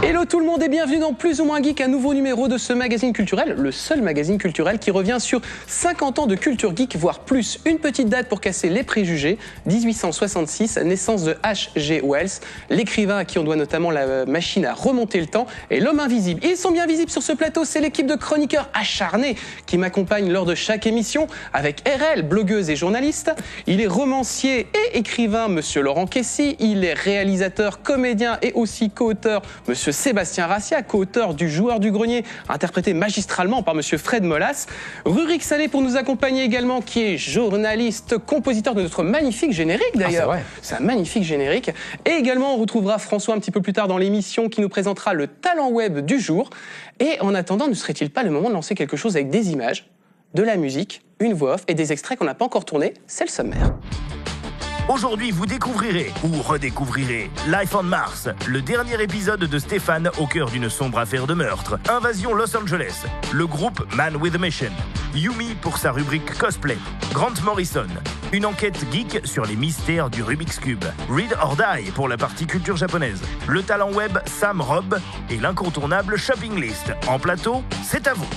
Hello tout le monde et bienvenue dans Plus ou moins Geek, un nouveau numéro de ce magazine culturel, le seul magazine culturel qui revient sur 50 ans de culture geek, voire plus. Une petite date pour casser les préjugés, 1866, naissance de H.G. Wells, l'écrivain à qui on doit notamment la machine à remonter le temps, et l'homme invisible. Ils sont bien visibles sur ce plateau, c'est l'équipe de chroniqueurs acharnés qui m'accompagne lors de chaque émission, avec RL, blogueuse et journaliste. Il est romancier et écrivain, monsieur Laurent Kessy. Il est réalisateur, comédien et aussi co-auteur, monsieur Sébastien Rassia, co-auteur du Joueur du Grenier, interprété magistralement par monsieur Fred Molas. Rurik Salé pour nous accompagner également, qui est journaliste, compositeur de notre magnifique générique d'ailleurs. C'est un magnifique générique. Et également, on retrouvera François un petit peu plus tard dans l'émission qui nous présentera le talent web du jour. Et en attendant, ne serait-il pas le moment de lancer quelque chose avec des images, de la musique, une voix off et des extraits qu'on n'a pas encore tournés? C'est le sommaire. Aujourd'hui, vous découvrirez ou redécouvrirez Life on Mars, le dernier épisode de Stéphane au cœur d'une sombre affaire de meurtre. Invasion Los Angeles, le groupe Man with a Mission. Yumi pour sa rubrique cosplay. Grant Morrison, une enquête geek sur les mystères du Rubik's Cube. Read or Die pour la partie culture japonaise. Le talent web Sam Robb et l'incontournable Shopping List. En plateau, c'est à vous.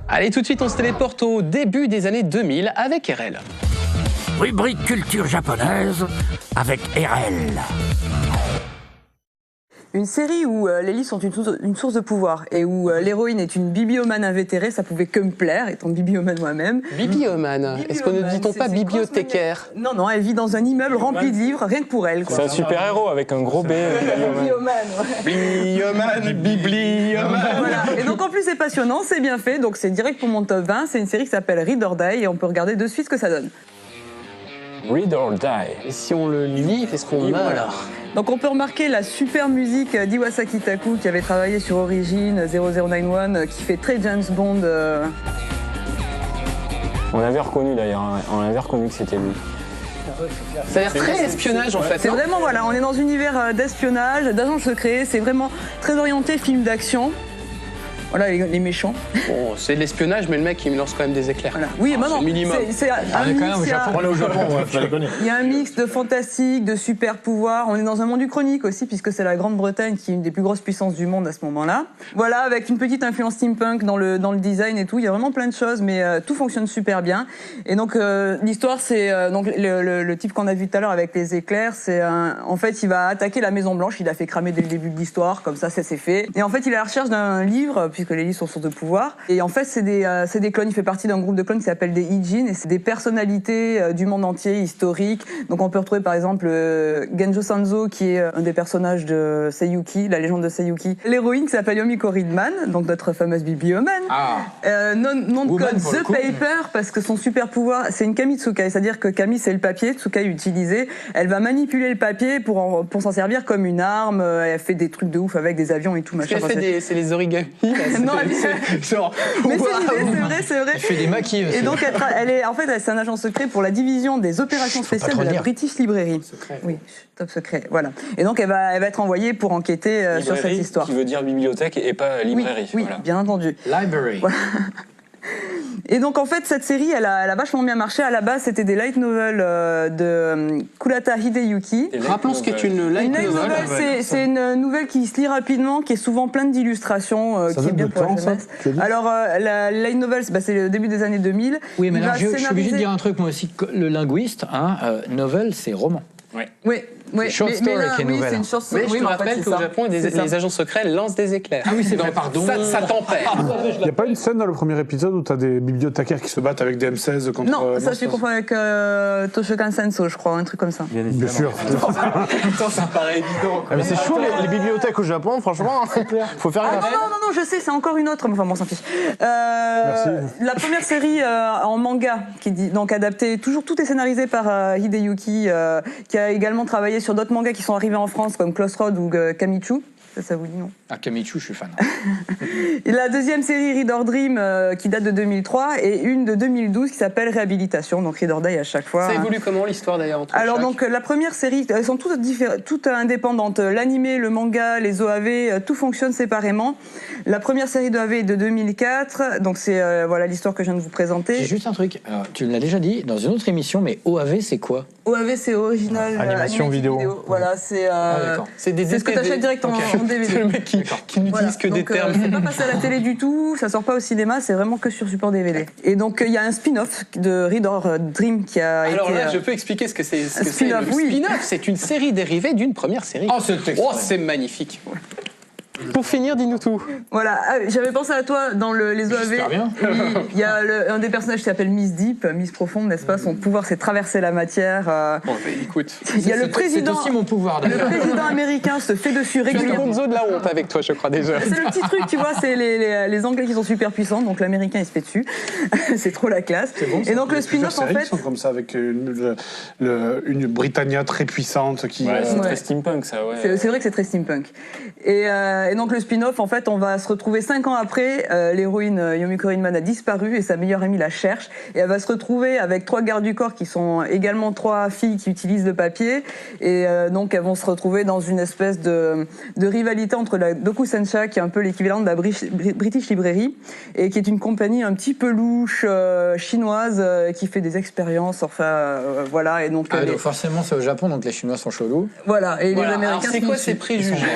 Allez, tout de suite, on se téléporte au début des années 2000 avec RL. Rubrique culture japonaise avec RL. Une série où les lits sont une source de pouvoir et où l'héroïne est une bibliomane invétérée, ça pouvait que me plaire, étant bibliomane moi-même. Bibliomane. Est-ce qu'on ne dit-on pas bibliothécaire? Non, non, elle vit dans un immeuble rempli de livres, rien que pour elle. C'est un super-héros avec un gros B. Bibliomane, Bibliomane. Voilà. Et donc en plus c'est passionnant, c'est bien fait, donc c'est direct pour mon top 20. C'est une série qui s'appelle Read or Die et on peut regarder de suite ce que ça donne. Read or Die. Et si on le lit, est-ce qu'on meurt? Donc on peut remarquer la super musique d'Iwasaki Taku qui avait travaillé sur Origin, 0091, qui fait très James Bond. On avait reconnu d'ailleurs, on avait reconnu que c'était lui. Ça a l'air très espionnage en fait. C'est vraiment, voilà, on est dans un univers d'espionnage, d'agents secrets, c'est vraiment très orienté film d'action. Voilà les méchants. Bon, c'est de l'espionnage, mais le mec il me lance quand même des éclairs. Voilà. Oui, c'est le minimum. C'est un mix. Il y a un mix de fantastique, de super pouvoir. On est dans un monde uchronique aussi, puisque c'est la Grande-Bretagne qui est une des plus grosses puissances du monde à ce moment-là. Voilà, avec une petite influence steampunk dans le design et tout. Il y a vraiment plein de choses, mais tout fonctionne super bien. Et donc l'histoire, c'est donc le type qu'on a vu tout à l'heure avec les éclairs. En fait, il va attaquer la Maison Blanche. Il a fait cramer dès le début de l'histoire, comme ça c'est fait. Et en fait, il est à la recherche d'un livre, puisque les livres sont source de pouvoir. Et en fait, c'est des clones. Il fait partie d'un groupe de clones qui s'appelle des Ijin, et c'est des personnalités du monde entier, historiques. Donc on peut retrouver par exemple Genjo Sanzo, qui est un des personnages de Seiyuki, la légende de Seiyuki. L'héroïne qui s'appelle Yomiko Readman, donc notre fameuse bibliomane. Nom de code The Paper, parce que son super pouvoir, c'est une Kami Tsukai, c'est-à-dire que Kami c'est le papier, Tsukai utilisé. Elle va manipuler le papier pour s'en servir comme une arme. Elle fait des trucs de ouf avec des avions et tout. Machin. C'est les origami. Non, genre, mais c'est vrai. Elle fait des maquis aussi. Et donc, c'est un agent secret pour la division des opérations spéciales de la British Library. Secret. Oui, top secret, voilà. Et donc, elle va être envoyée pour enquêter sur cette histoire. Qui veut dire bibliothèque et pas librairie. Oui, voilà. bien entendu. Library. Voilà. Et donc en fait cette série elle a vachement bien marché. À la base c'était des light novels de Kurata Hideyuki. Rappelons ce qu'est une light novel. C'est une nouvelle qui se lit rapidement, qui est souvent pleine d'illustrations, qui est bien pour la jeunesse. Alors la light novel c'est le début des années 2000. Oui mais là je suis obligé de dire un truc moi aussi, le linguiste, novel c'est roman. Oui, short story qui est nouvelle. C'est une short story. Mais je te rappelle qu'au Japon, les agents secrets lancent des éclairs. Ah oui, c'est vrai, pardon. Ça tempère. Il n'y a pas une scène dans le premier épisode où tu as des bibliothécaires qui se battent avec des M16 contre... Non, ça je confonds avec Toshokan Senso, je crois, un truc comme ça. Bien sûr. Pourtant, ça paraît évident. Mais c'est chaud les bibliothèques au Japon, franchement, faut faire gaffe. Non, je sais, c'est encore une autre, mais enfin bon, on s'en fiche. Merci. La première série en manga, donc adaptée, tout est scénarisé par Hideyuki, qui a également travaillé sur d'autres mangas qui sont arrivés en France, comme Crossroad ou Kamichu. Ça vous dit non? Ah, Kamichu, je suis fan. Et la deuxième série, Read or Dream, qui date de 2003, et une de 2012 qui s'appelle Réhabilitation, donc Read or Die à chaque fois. Ça évolue comment l'histoire d'ailleurs entre Alors chaque... donc la première série, elles sont toutes indépendantes. L'animé, le manga, les OAV, tout fonctionne séparément. La première série d'OAV est de 2004, donc c'est voilà l'histoire que je viens de vous présenter. J'ai juste un truc, alors, tu l'as déjà dit dans une autre émission, mais OAV c'est quoi? OAV c'est original Animation vidéo. Voilà, c'est d'accord. C'est des c'est ce que DVD. t'achètes direct en DVD. C'est le mec qui n'utilise Voilà. que des Donc, termes. c'est pas passé à la télé du tout, ça sort pas au cinéma, c'est vraiment que sur support DVD. Et donc il y a un spin-off de Reader Dream qui a Alors été. là, je peux expliquer ce que c'est. Ce que c'est. spin-off, Le oui. spin-off, c'est une série dérivée d'une première série. Oh, c'est extraordinaire. Oh, c'est magnifique. Pour finir, dis-nous tout. Voilà, j'avais pensé à toi dans les OAV. J'espère bien. Il y a un des personnages qui s'appelle Miss Deep, Miss Profonde, n'est-ce pas? Son pouvoir, c'est traverser la matière. Bon, mais écoute. Il y a le C'est président. aussi mon pouvoir, Le d'ailleurs. président américain se fait dessus Tu as le régulièrement. gonzo de la honte avec toi, je crois déjà. C'est le petit truc, tu vois, c'est les Anglais qui sont super puissants, donc l'Américain il se fait dessus. C'est trop la classe. Et donc le spin-off en fait. Sont comme ça avec une Britannia très puissante qui. Ouais, c'est Ouais. très steampunk ça, ouais. C'est vrai que c'est très steampunk. Et donc le spin-off, en fait, on va se retrouver 5 ans après. L'héroïne Yumiko Rinman a disparu et sa meilleure amie la cherche. Et elle va se retrouver avec 3 gardes du corps qui sont également 3 filles qui utilisent le papier. Et donc elles vont se retrouver dans une espèce de rivalité entre la Dokusensha, qui est un peu l'équivalent de la British Library, et qui est une compagnie un petit peu louche chinoise qui fait des expériences. Enfin, voilà. Et donc, Donc forcément, c'est au Japon, donc les Chinois sont chelous. voilà. Et Voilà. les Alors, Américains c'est sont quoi dessus. ces préjugés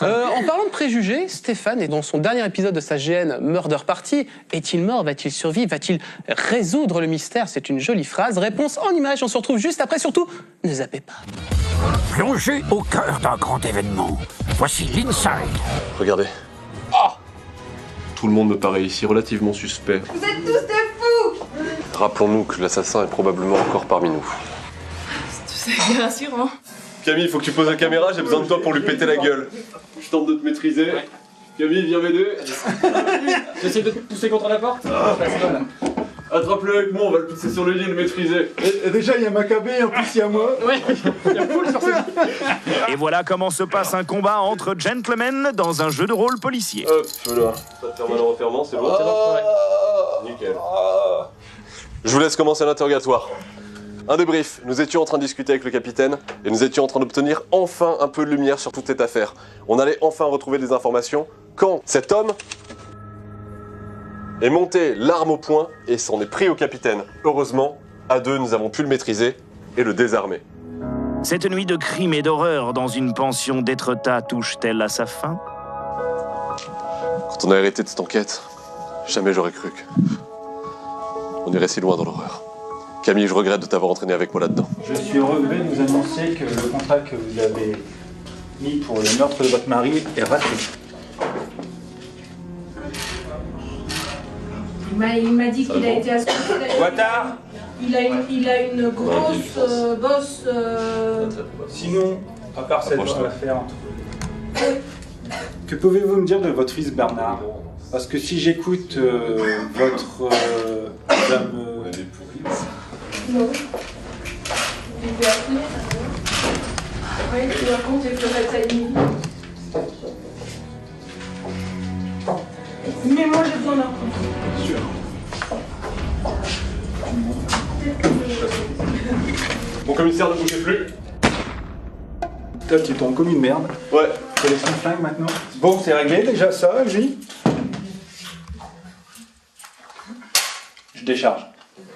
hein En parlant de préjugés, Stéphane est dans son dernier épisode de sa GN Murder Party. Est-il mort? Va-t-il survivre? Va-t-il résoudre le mystère? C'est une jolie phrase. Réponse en images. On se retrouve juste après. Surtout, ne zappez pas. Plongé au cœur d'un grand événement. Voici l'Inside. Regardez. Tout le monde me paraît ici relativement suspect. Vous êtes tous des fous! Rappelons-nous que l'assassin est probablement encore parmi nous. C'est rassurant. Camille, il faut que tu poses la caméra, j'ai besoin de toi pour lui péter la gueule. Je tente de te maîtriser. Camille, viens m'aider. J'essaie de te pousser contre la porte. Attrape-le avec moi, on va le pousser sur le lit et le maîtriser. Et déjà, il y a Maccabée, en plus, il y a moi. Ouais, il y a poule sur ce. Et voilà comment se passe un combat entre gentlemen dans un jeu de rôle policier. Hop, là. Ça te ferme à l'enfermement, c'est bon? Nickel. Je vous laisse commencer l'interrogatoire. Un débrief. Nous étions en train de discuter avec le capitaine et nous étions en train d'obtenir enfin un peu de lumière sur toute cette affaire. On allait enfin retrouver des informations quand cet homme est monté l'arme au poing et s'en est pris au capitaine. Heureusement, à deux, nous avons pu le maîtriser et le désarmer. Cette nuit de crime et d'horreur dans une pension d'Étretat touche-t-elle à sa fin? Quand on a hérité de cette enquête, jamais j'aurais cru que... On irait si loin dans l'horreur. Camille, je regrette de t'avoir entraîné avec moi là-dedans. Je suis heureux de vous annoncer que le contrat que vous avez mis pour le meurtre de votre mari est raté. Il m'a dit qu'il a été assassiné. Ouattard. Il a une grosse bosse. Sinon, à part cette affaire, que pouvez-vous me dire de votre fils Bernard? Parce que si j'écoute votre dame... Non. Il peut appeler. Oui, tu racontes et ferais ça une minute. Mais moi j'ai besoin d'un coup. Sûr. Mon commissaire, ne bougez plus. Toi, tu tombes comme une merde. Ouais. Tu laisses ton flingue maintenant. Bon, c'est réglé déjà ça, lui. Je décharge.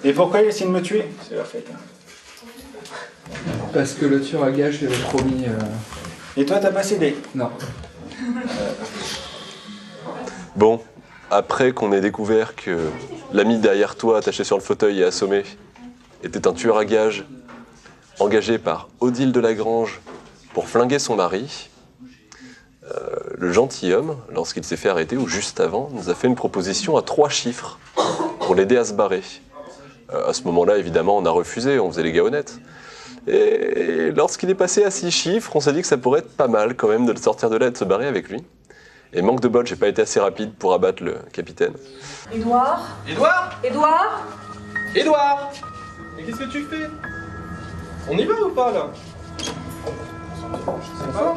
Et pourquoi il essaie de me tuer? C'est la fête. Parce que le tueur à gage lui avait promis. Et toi, t'as pas cédé? Non. Bon, après qu'on ait découvert que l'ami derrière toi, attaché sur le fauteuil et assommé, était un tueur à gages engagé par Odile de Lagrange pour flinguer son mari, le gentilhomme, lorsqu'il s'est fait arrêter, ou juste avant, nous a fait une proposition à 3 chiffres pour l'aider à se barrer. À ce moment-là, évidemment, on a refusé, on faisait les gars honnêtes. Et lorsqu'il est passé à 6 chiffres, on s'est dit que ça pourrait être pas mal quand même de le sortir de là et de se barrer avec lui. Et manque de bol, j'ai pas été assez rapide pour abattre le capitaine. Édouard? Édouard? Édouard? Édouard? Mais qu'est-ce que tu fais? On y va ou pas là? Je sais pas.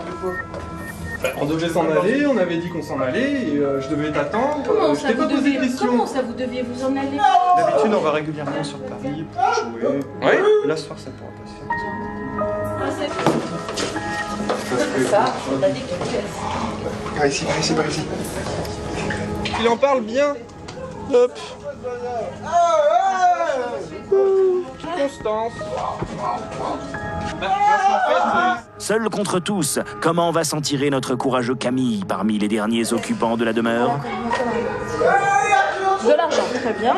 On devait s'en aller, on avait dit qu'on s'en allait et je devais t'attendre. Comment Je ça, t'ai pas posé de questions. comment ça vous deviez vous en aller? D'habitude, on va régulièrement sur Paris pour jouer. Ouais. Là, ce soir, ça pourra pas se faire. Ah, c'est ça, on a dit que tu laisses. Par ici, par ici, par ici. Il en parle bien. Hop. Constance. Seul contre tous, comment va s'en tirer notre courageux Camille parmi les derniers occupants de la demeure? De l'argent, très bien.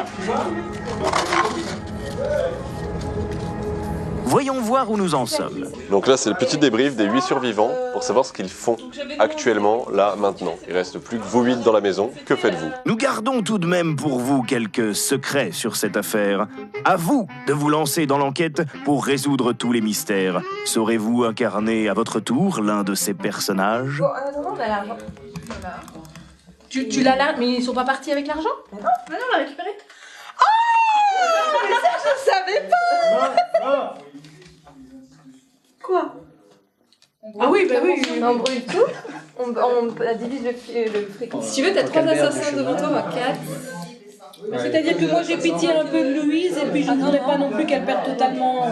Voyons voir où nous en sommes. Donc là, c'est le petit débrief des 8 survivants pour savoir ce qu'ils font actuellement, là, maintenant. Il reste plus que vous 8 dans la maison. Que faites-vous? Nous gardons tout de même pour vous quelques secrets sur cette affaire. À vous de vous lancer dans l'enquête pour résoudre tous les mystères. Saurez-vous incarner à votre tour l'un de ces personnages? Bon, non, on a l'argent. Voilà. Tu l'as là, mais ils sont pas partis avec l'argent? Non, on l'a récupéré. Oh, mais ça, je savais pas. Quoi? Ah oui, bah oui. On brûle tout, on divise le fric. Si tu veux, t'as 3 assassins devant toi, 4. C'est-à-dire que moi j'ai pitié un peu de Louise et puis je ne voudrais pas non plus qu'elle perde totalement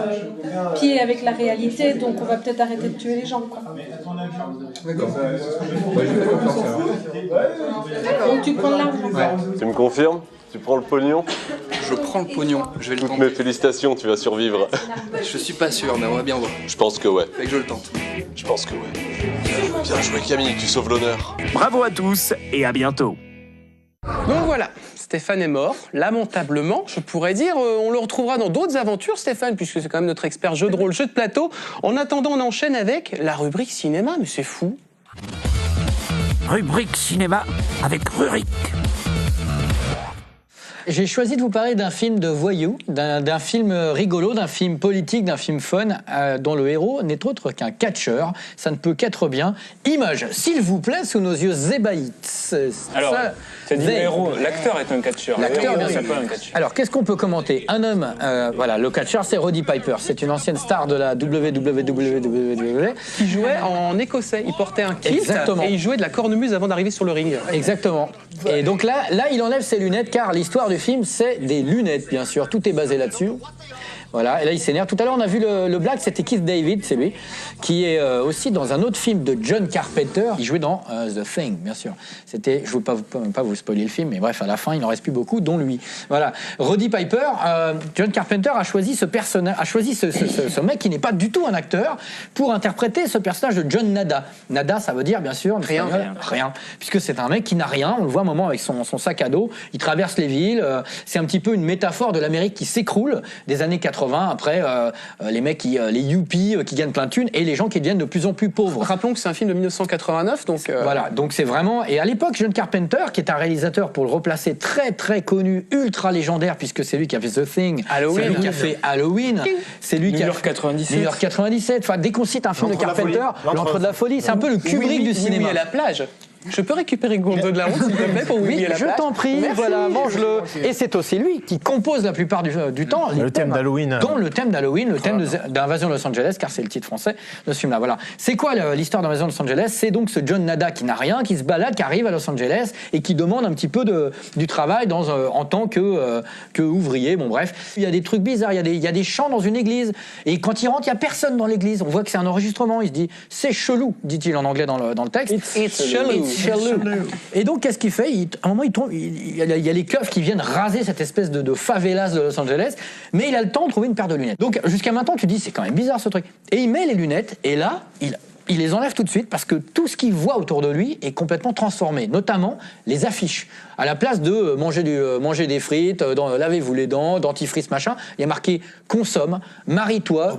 pied avec la réalité, donc on va peut-être arrêter de tuer les gens, quoi. D'accord. Ouais, je fais confiance alors. Donc tu prends de l'argent. Ouais. Tu me confirmes? Tu prends le pognon? Je prends le pognon, je vais le Toutes tenter. mes félicitations, tu vas survivre. Je suis pas sûr, mais on va bien voir. Je pense que ouais. Fait que je le tente. Je pense que ouais. Bien joué Camille, tu sauves l'honneur. Bravo à tous et à bientôt. Donc voilà, Stéphane est mort, lamentablement, je pourrais dire. On le retrouvera dans d'autres aventures, Stéphane, puisque c'est quand même notre expert jeu de rôle, jeu de plateau. En attendant, on enchaîne avec la rubrique cinéma, mais c'est fou. Rubrique cinéma avec Rurik. J'ai choisi de vous parler d'un film de voyous, d'un film rigolo, d'un film politique, d'un film fun, dont le héros n'est autre qu'un catcheur. Ça ne peut qu'être bien. Image, s'il vous plaît, sous nos yeux ébahis. Alors, c'est dit le héros, l'acteur est un catcheur. L'acteur, bien sûr. Un catcheur. Alors, qu'est-ce qu'on peut commenter? Un homme, voilà, le catcheur, c'est Roddy Piper. C'est une ancienne star de la WWE. Qui jouait en écossais. Il portait un kilt. Exactement. Et il jouait de la cornemuse avant d'arriver sur le ring. Exactement. Et donc là, il enlève ses lunettes, car l'histoire du film, c'est des lunettes, bien sûr. Tout est basé là-dessus. Voilà, et là il s'énerve. Tout à l'heure on a vu le black, c'était Keith David, c'est lui, qui est aussi dans un autre film de John Carpenter. Il jouait dans The Thing, bien sûr. C'était, je ne veux pas vous spoiler le film, mais bref, à la fin il n'en reste plus beaucoup, dont lui. Voilà, Roddy Piper, John Carpenter a choisi ce personnage, ce mec qui n'est pas du tout un acteur pour interpréter ce personnage de John Nada. Nada, ça veut dire bien sûr rien, puisque c'est un mec qui n'a rien. On le voit un moment avec son sac à dos. Il traverse les villes. C'est un petit peu une métaphore de l'Amérique qui s'écroule des années 80. Après, les mecs, les yuppies qui gagnent plein de thunes et les gens qui deviennent de plus en plus pauvres. Rappelons que c'est un film de 1989, donc... Voilà, donc c'est vraiment... Et à l'époque, John Carpenter, qui est un réalisateur, pour le replacer, très très connu, ultra légendaire, puisque c'est lui qui a fait The Thing, c'est lui qui a fait Halloween, c'est lui qui a fait... New York 97. Enfin, dès qu'on cite un film de Carpenter, L'Antre de la Folie, c'est un peu le Kubrick du cinéma. Oui, à la plage. Je peux récupérer Gonzo de la route, s'il te plaît, pour oui, à la je plage. t'en prie, merci. voilà, mange-le. Et c'est aussi lui qui compose la plupart du temps le thème d'Halloween. Dont le thème d'Halloween, le thème d'Invasion Los Angeles, car c'est le titre français de ce film-là. Voilà. C'est quoi l'histoire d'Invasion Los Angeles? C'est donc ce John Nada qui n'a rien, qui se balade, qui arrive à Los Angeles et qui demande un petit peu du travail en tant que ouvrier. Bon, bref, il y a des trucs bizarres, il y a des chants dans une église. Et quand il rentre, il n'y a personne dans l'église. On voit que c'est un enregistrement. Il se dit, c'est chelou, dit-il en anglais dans le texte. It's chelou. Et donc, qu'est-ce qu'il fait? À un moment, il y a les keufs qui viennent raser cette espèce de favelas de Los Angeles, mais il a le temps de trouver une paire de lunettes. Donc, jusqu'à maintenant, tu dis, c'est quand même bizarre ce truc. Et il met les lunettes, et là, il les enlève tout de suite parce que tout ce qu'il voit autour de lui est complètement transformé, notamment les affiches. À la place de manger des frites, lavez-vous les dents, dentifrice, machin, il y a marqué consomme, marie-toi,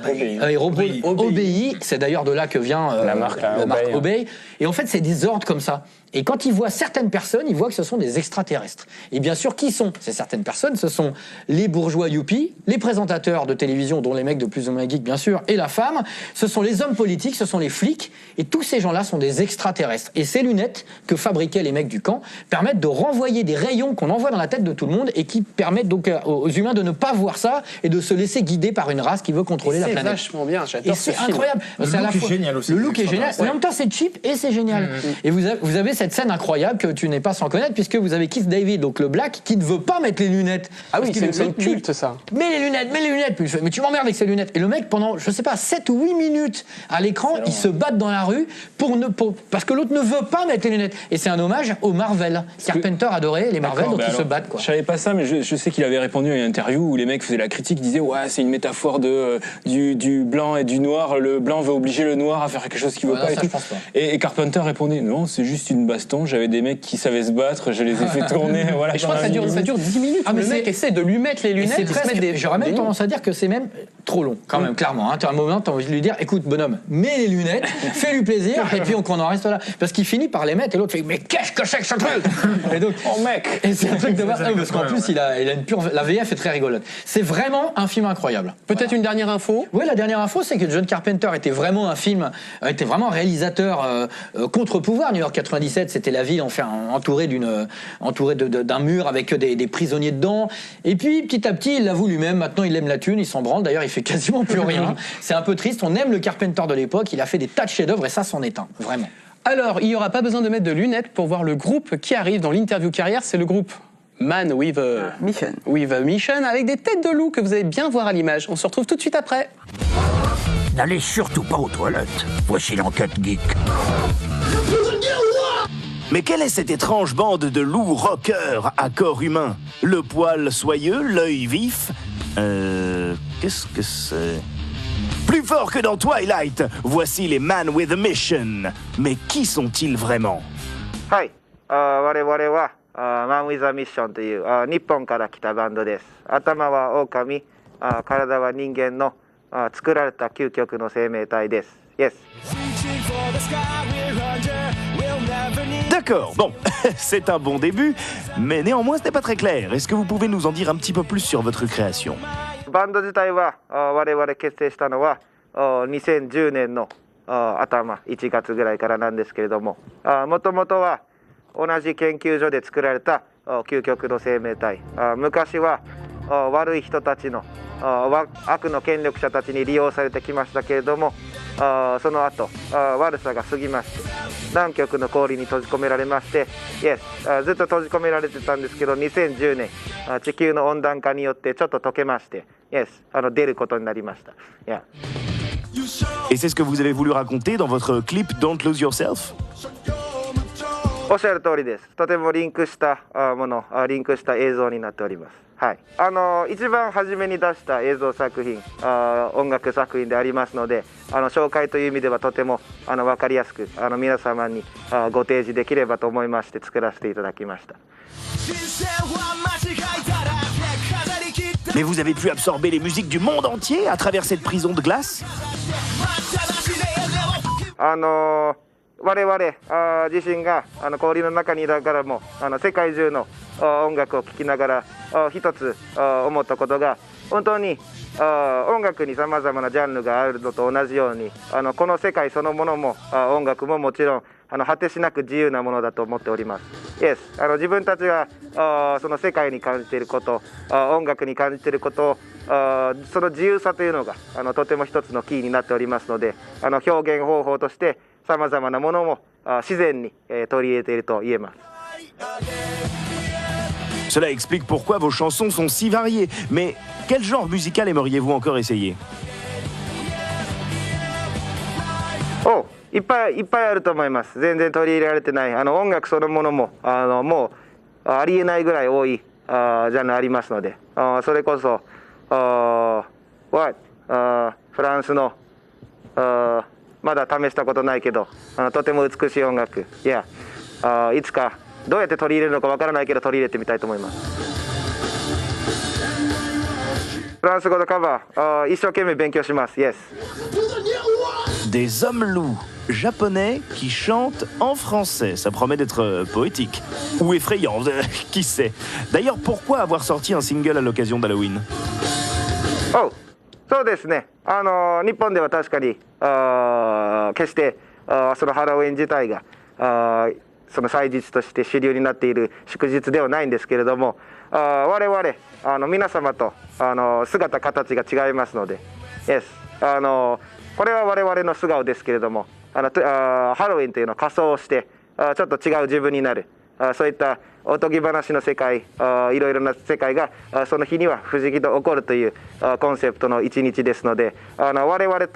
obéis. C'est d'ailleurs de là que vient la marque Obey. Et en fait, c'est des ordres comme ça. Et quand il voit certaines personnes, il voit que ce sont des extraterrestres. Et bien sûr, qui sont ces certaines personnes? Ce sont les bourgeois yuppies, les présentateurs de télévision, dont les mecs de plus ou moins geeks, bien sûr, et la femme. Ce sont les hommes politiques, ce sont les flics. Et tous ces gens-là sont des extraterrestres. Et ces lunettes que fabriquaient les mecs du camp permettent de renvoyer des rayons qu'on envoie dans la tête de tout le monde et qui permettent donc aux humains de ne pas voir ça et de se laisser guider par une race qui veut contrôler la planète. C'est vachement bien, j'adore ce film. C'est incroyable. Le look est génial aussi. Le look est génial. En même temps, c'est cheap et c'est génial. Et vous avez cette scène incroyable que tu n'es pas sans connaître, puisque vous avez Keith David, donc le black, qui ne veut pas mettre les lunettes. Ah oui, c'est une scène culte, ça. Mets les lunettes. Puis il fait, mais tu m'emmerdes avec ces lunettes. Et le mec, pendant, je sais pas, 7 ou 8 minutes à l'écran, il se bat dans la rue parce que l'autre ne veut pas mettre les lunettes. Et c'est un hommage au Marvel. Carpenter adoré les Marvel, donc ils se battent, quoi. Je savais pas ça, mais je sais qu'il avait répondu à une interview où les mecs faisaient la critique, disaient ouais, c'est une métaphore du blanc et du noir. Le blanc veut obliger le noir à faire quelque chose qu'il veut pas, ça, et tout. je pense pas. Et Carpenter répondait non, c'est juste une baston. J'avais des mecs qui savaient se battre, je les ai fait tourner. Voilà, Et je crois que ça dure 10 minutes. Ah, mais le mec essaie de lui mettre les lunettes. il se met des- J'aurais même tendance à dire que c'est même trop long, quand même, clairement. Hein. Tu as un moment, tu as envie de lui dire écoute, bonhomme, mets les lunettes, fais-lui plaisir, et puis qu'on en reste là. Parce qu'il finit par les mettre, et l'autre fait mais qu'est-ce que c'est que ce truc? Et donc, oh mec! Et c'est un truc de base, parce qu'en plus, il a une pure. La VF est très rigolote. C'est vraiment un film incroyable. Peut-être une dernière info. Oui, la dernière info, c'est que John Carpenter était vraiment un réalisateur contre-pouvoir. New York 97, c'était la ville entourée d'un mur avec des prisonniers dedans. Et puis, petit à petit, il l'avoue lui-même. Maintenant, il aime la thune, il s'en branle. D'ailleurs, il fait quasiment plus rien. C'est un peu triste. On aime le Carpenter de l'époque. Il a fait des tas de chefs-d'œuvre et ça, c'en est un, vraiment. Alors, il n'y aura pas besoin de mettre de lunettes pour voir le groupe qui arrive dans l'interview carrière. C'est le groupe Man with a Mission, avec des têtes de loup que vous allez bien voir à l'image. On se retrouve tout de suite après. N'allez surtout pas aux toilettes. Voici l'enquête geek. Mais quelle est cette étrange bande de loups rockers à corps humain? Le poil soyeux, l'œil vif. Qu'est-ce que c'est? Plus fort que dans Twilight, voici les Man with a Mission. Mais qui sont-ils vraiment? はい、我々はマン・ウィザ・ミッションという日本から来たバンドです。頭は狼、体は人間の作られた究極の生命体です。Yes. D'accord, bon, c'est un bon début, mais néanmoins ce n'est pas très clair. Est-ce que vous pouvez nous en dire un petit peu plus sur votre création? バンド自体は我々結成したのは2010年の頭1月ぐらいからなんですけれども、もともとは同じ研究所で作られた究極の生命体。昔は悪い人たちの悪の権力者たちに利用されてきましたけれども、その後悪さが過ぎまして南極の氷に閉じ込められまして、ずっと閉じ込められてたんですけど、2010年地球の温暖化によってちょっと溶けまして、出ることになりました。Et c'est ce que vous avez voulu raconter dans votre clip Don't Lose Yourself? おっしゃる通りです。とてもリンクしたもの、リンクした映像になっております。はい、一番初めに出した映像作品、音楽作品でありますので、紹介という意味ではとても分かりやすく皆様にご提示できればと思いまして作らせていただきました。Mais vous avez pu absorber les musiques du monde entier à travers cette prison de glace? 我々自身が氷の中にいながらも世界中の音楽を聴きながら一つ思ったことが、本当に音楽にさまざまなジャンルがあるのと同じようにこの世界そのものも音楽ももちろん果てしなく自由なものだと思っております。自分たちがその世界に感じていること、音楽に感じていることその自由さというのがとても一つのキーになっておりますので、表現方法としてさまざまなものも自然に取り入れていると言えます。Cela explique pourquoi vos chansons sont si variées. Mais quel genre musical aimeriez-vous encore essayer? いっぱいあると思います。全然取り入れられてない音楽そのものももうありえないぐらい多いジャンルありますので、それこそフランスのまだ試したことないけどとても美しい音楽、いつかどうやって取り入れるのかわからないけど取り入れてみたいと思います。フランス語のカバー一生懸命勉強します。Des hommes loups japonais qui chantent en français. Ça promet d'être poétique. Ou effrayant, qui sait. D'ailleurs, pourquoi avoir sorti un single à l'occasion d'Halloween? そうですね。日本では確かに決してそのハロウィン自体がその祭日として主流になっている祝日ではないんですけれども、我々皆様と姿形が違いますので、これは我々の素顔ですけれども、ハロウィンというのは仮装をしてちょっと違う自分になる、そういったおとぎ話の世界、いろいろな世界がその日には不思議と起こるというコンセプトの一日ですので、我々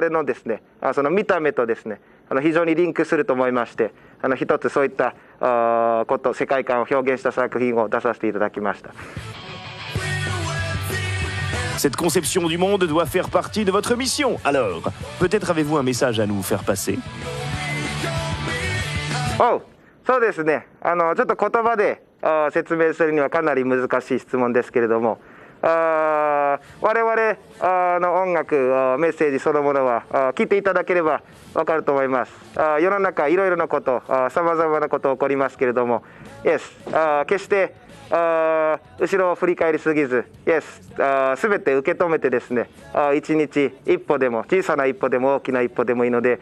のですねその見た目とですね非常にリンクすると思いまして、一つそういったこと、世界観を表現した作品を出させていただきました。Cette conception du monde doit faire partie de votre mission. Alors, peut-être avez-vous un message à nous faire passer? そうですね。ちょっと言葉で説明するにはかなり難しい質問ですけれども、我々の音楽、メッセージそのものは聞いていただければ分かると思います。世の中いろいろなこと、さまざまなこと起こりますけれども、決して後ろを振り返りすぎず、すべて受け止めてですね、一日一歩でも、小さな一歩でも大きな一歩でもいいので、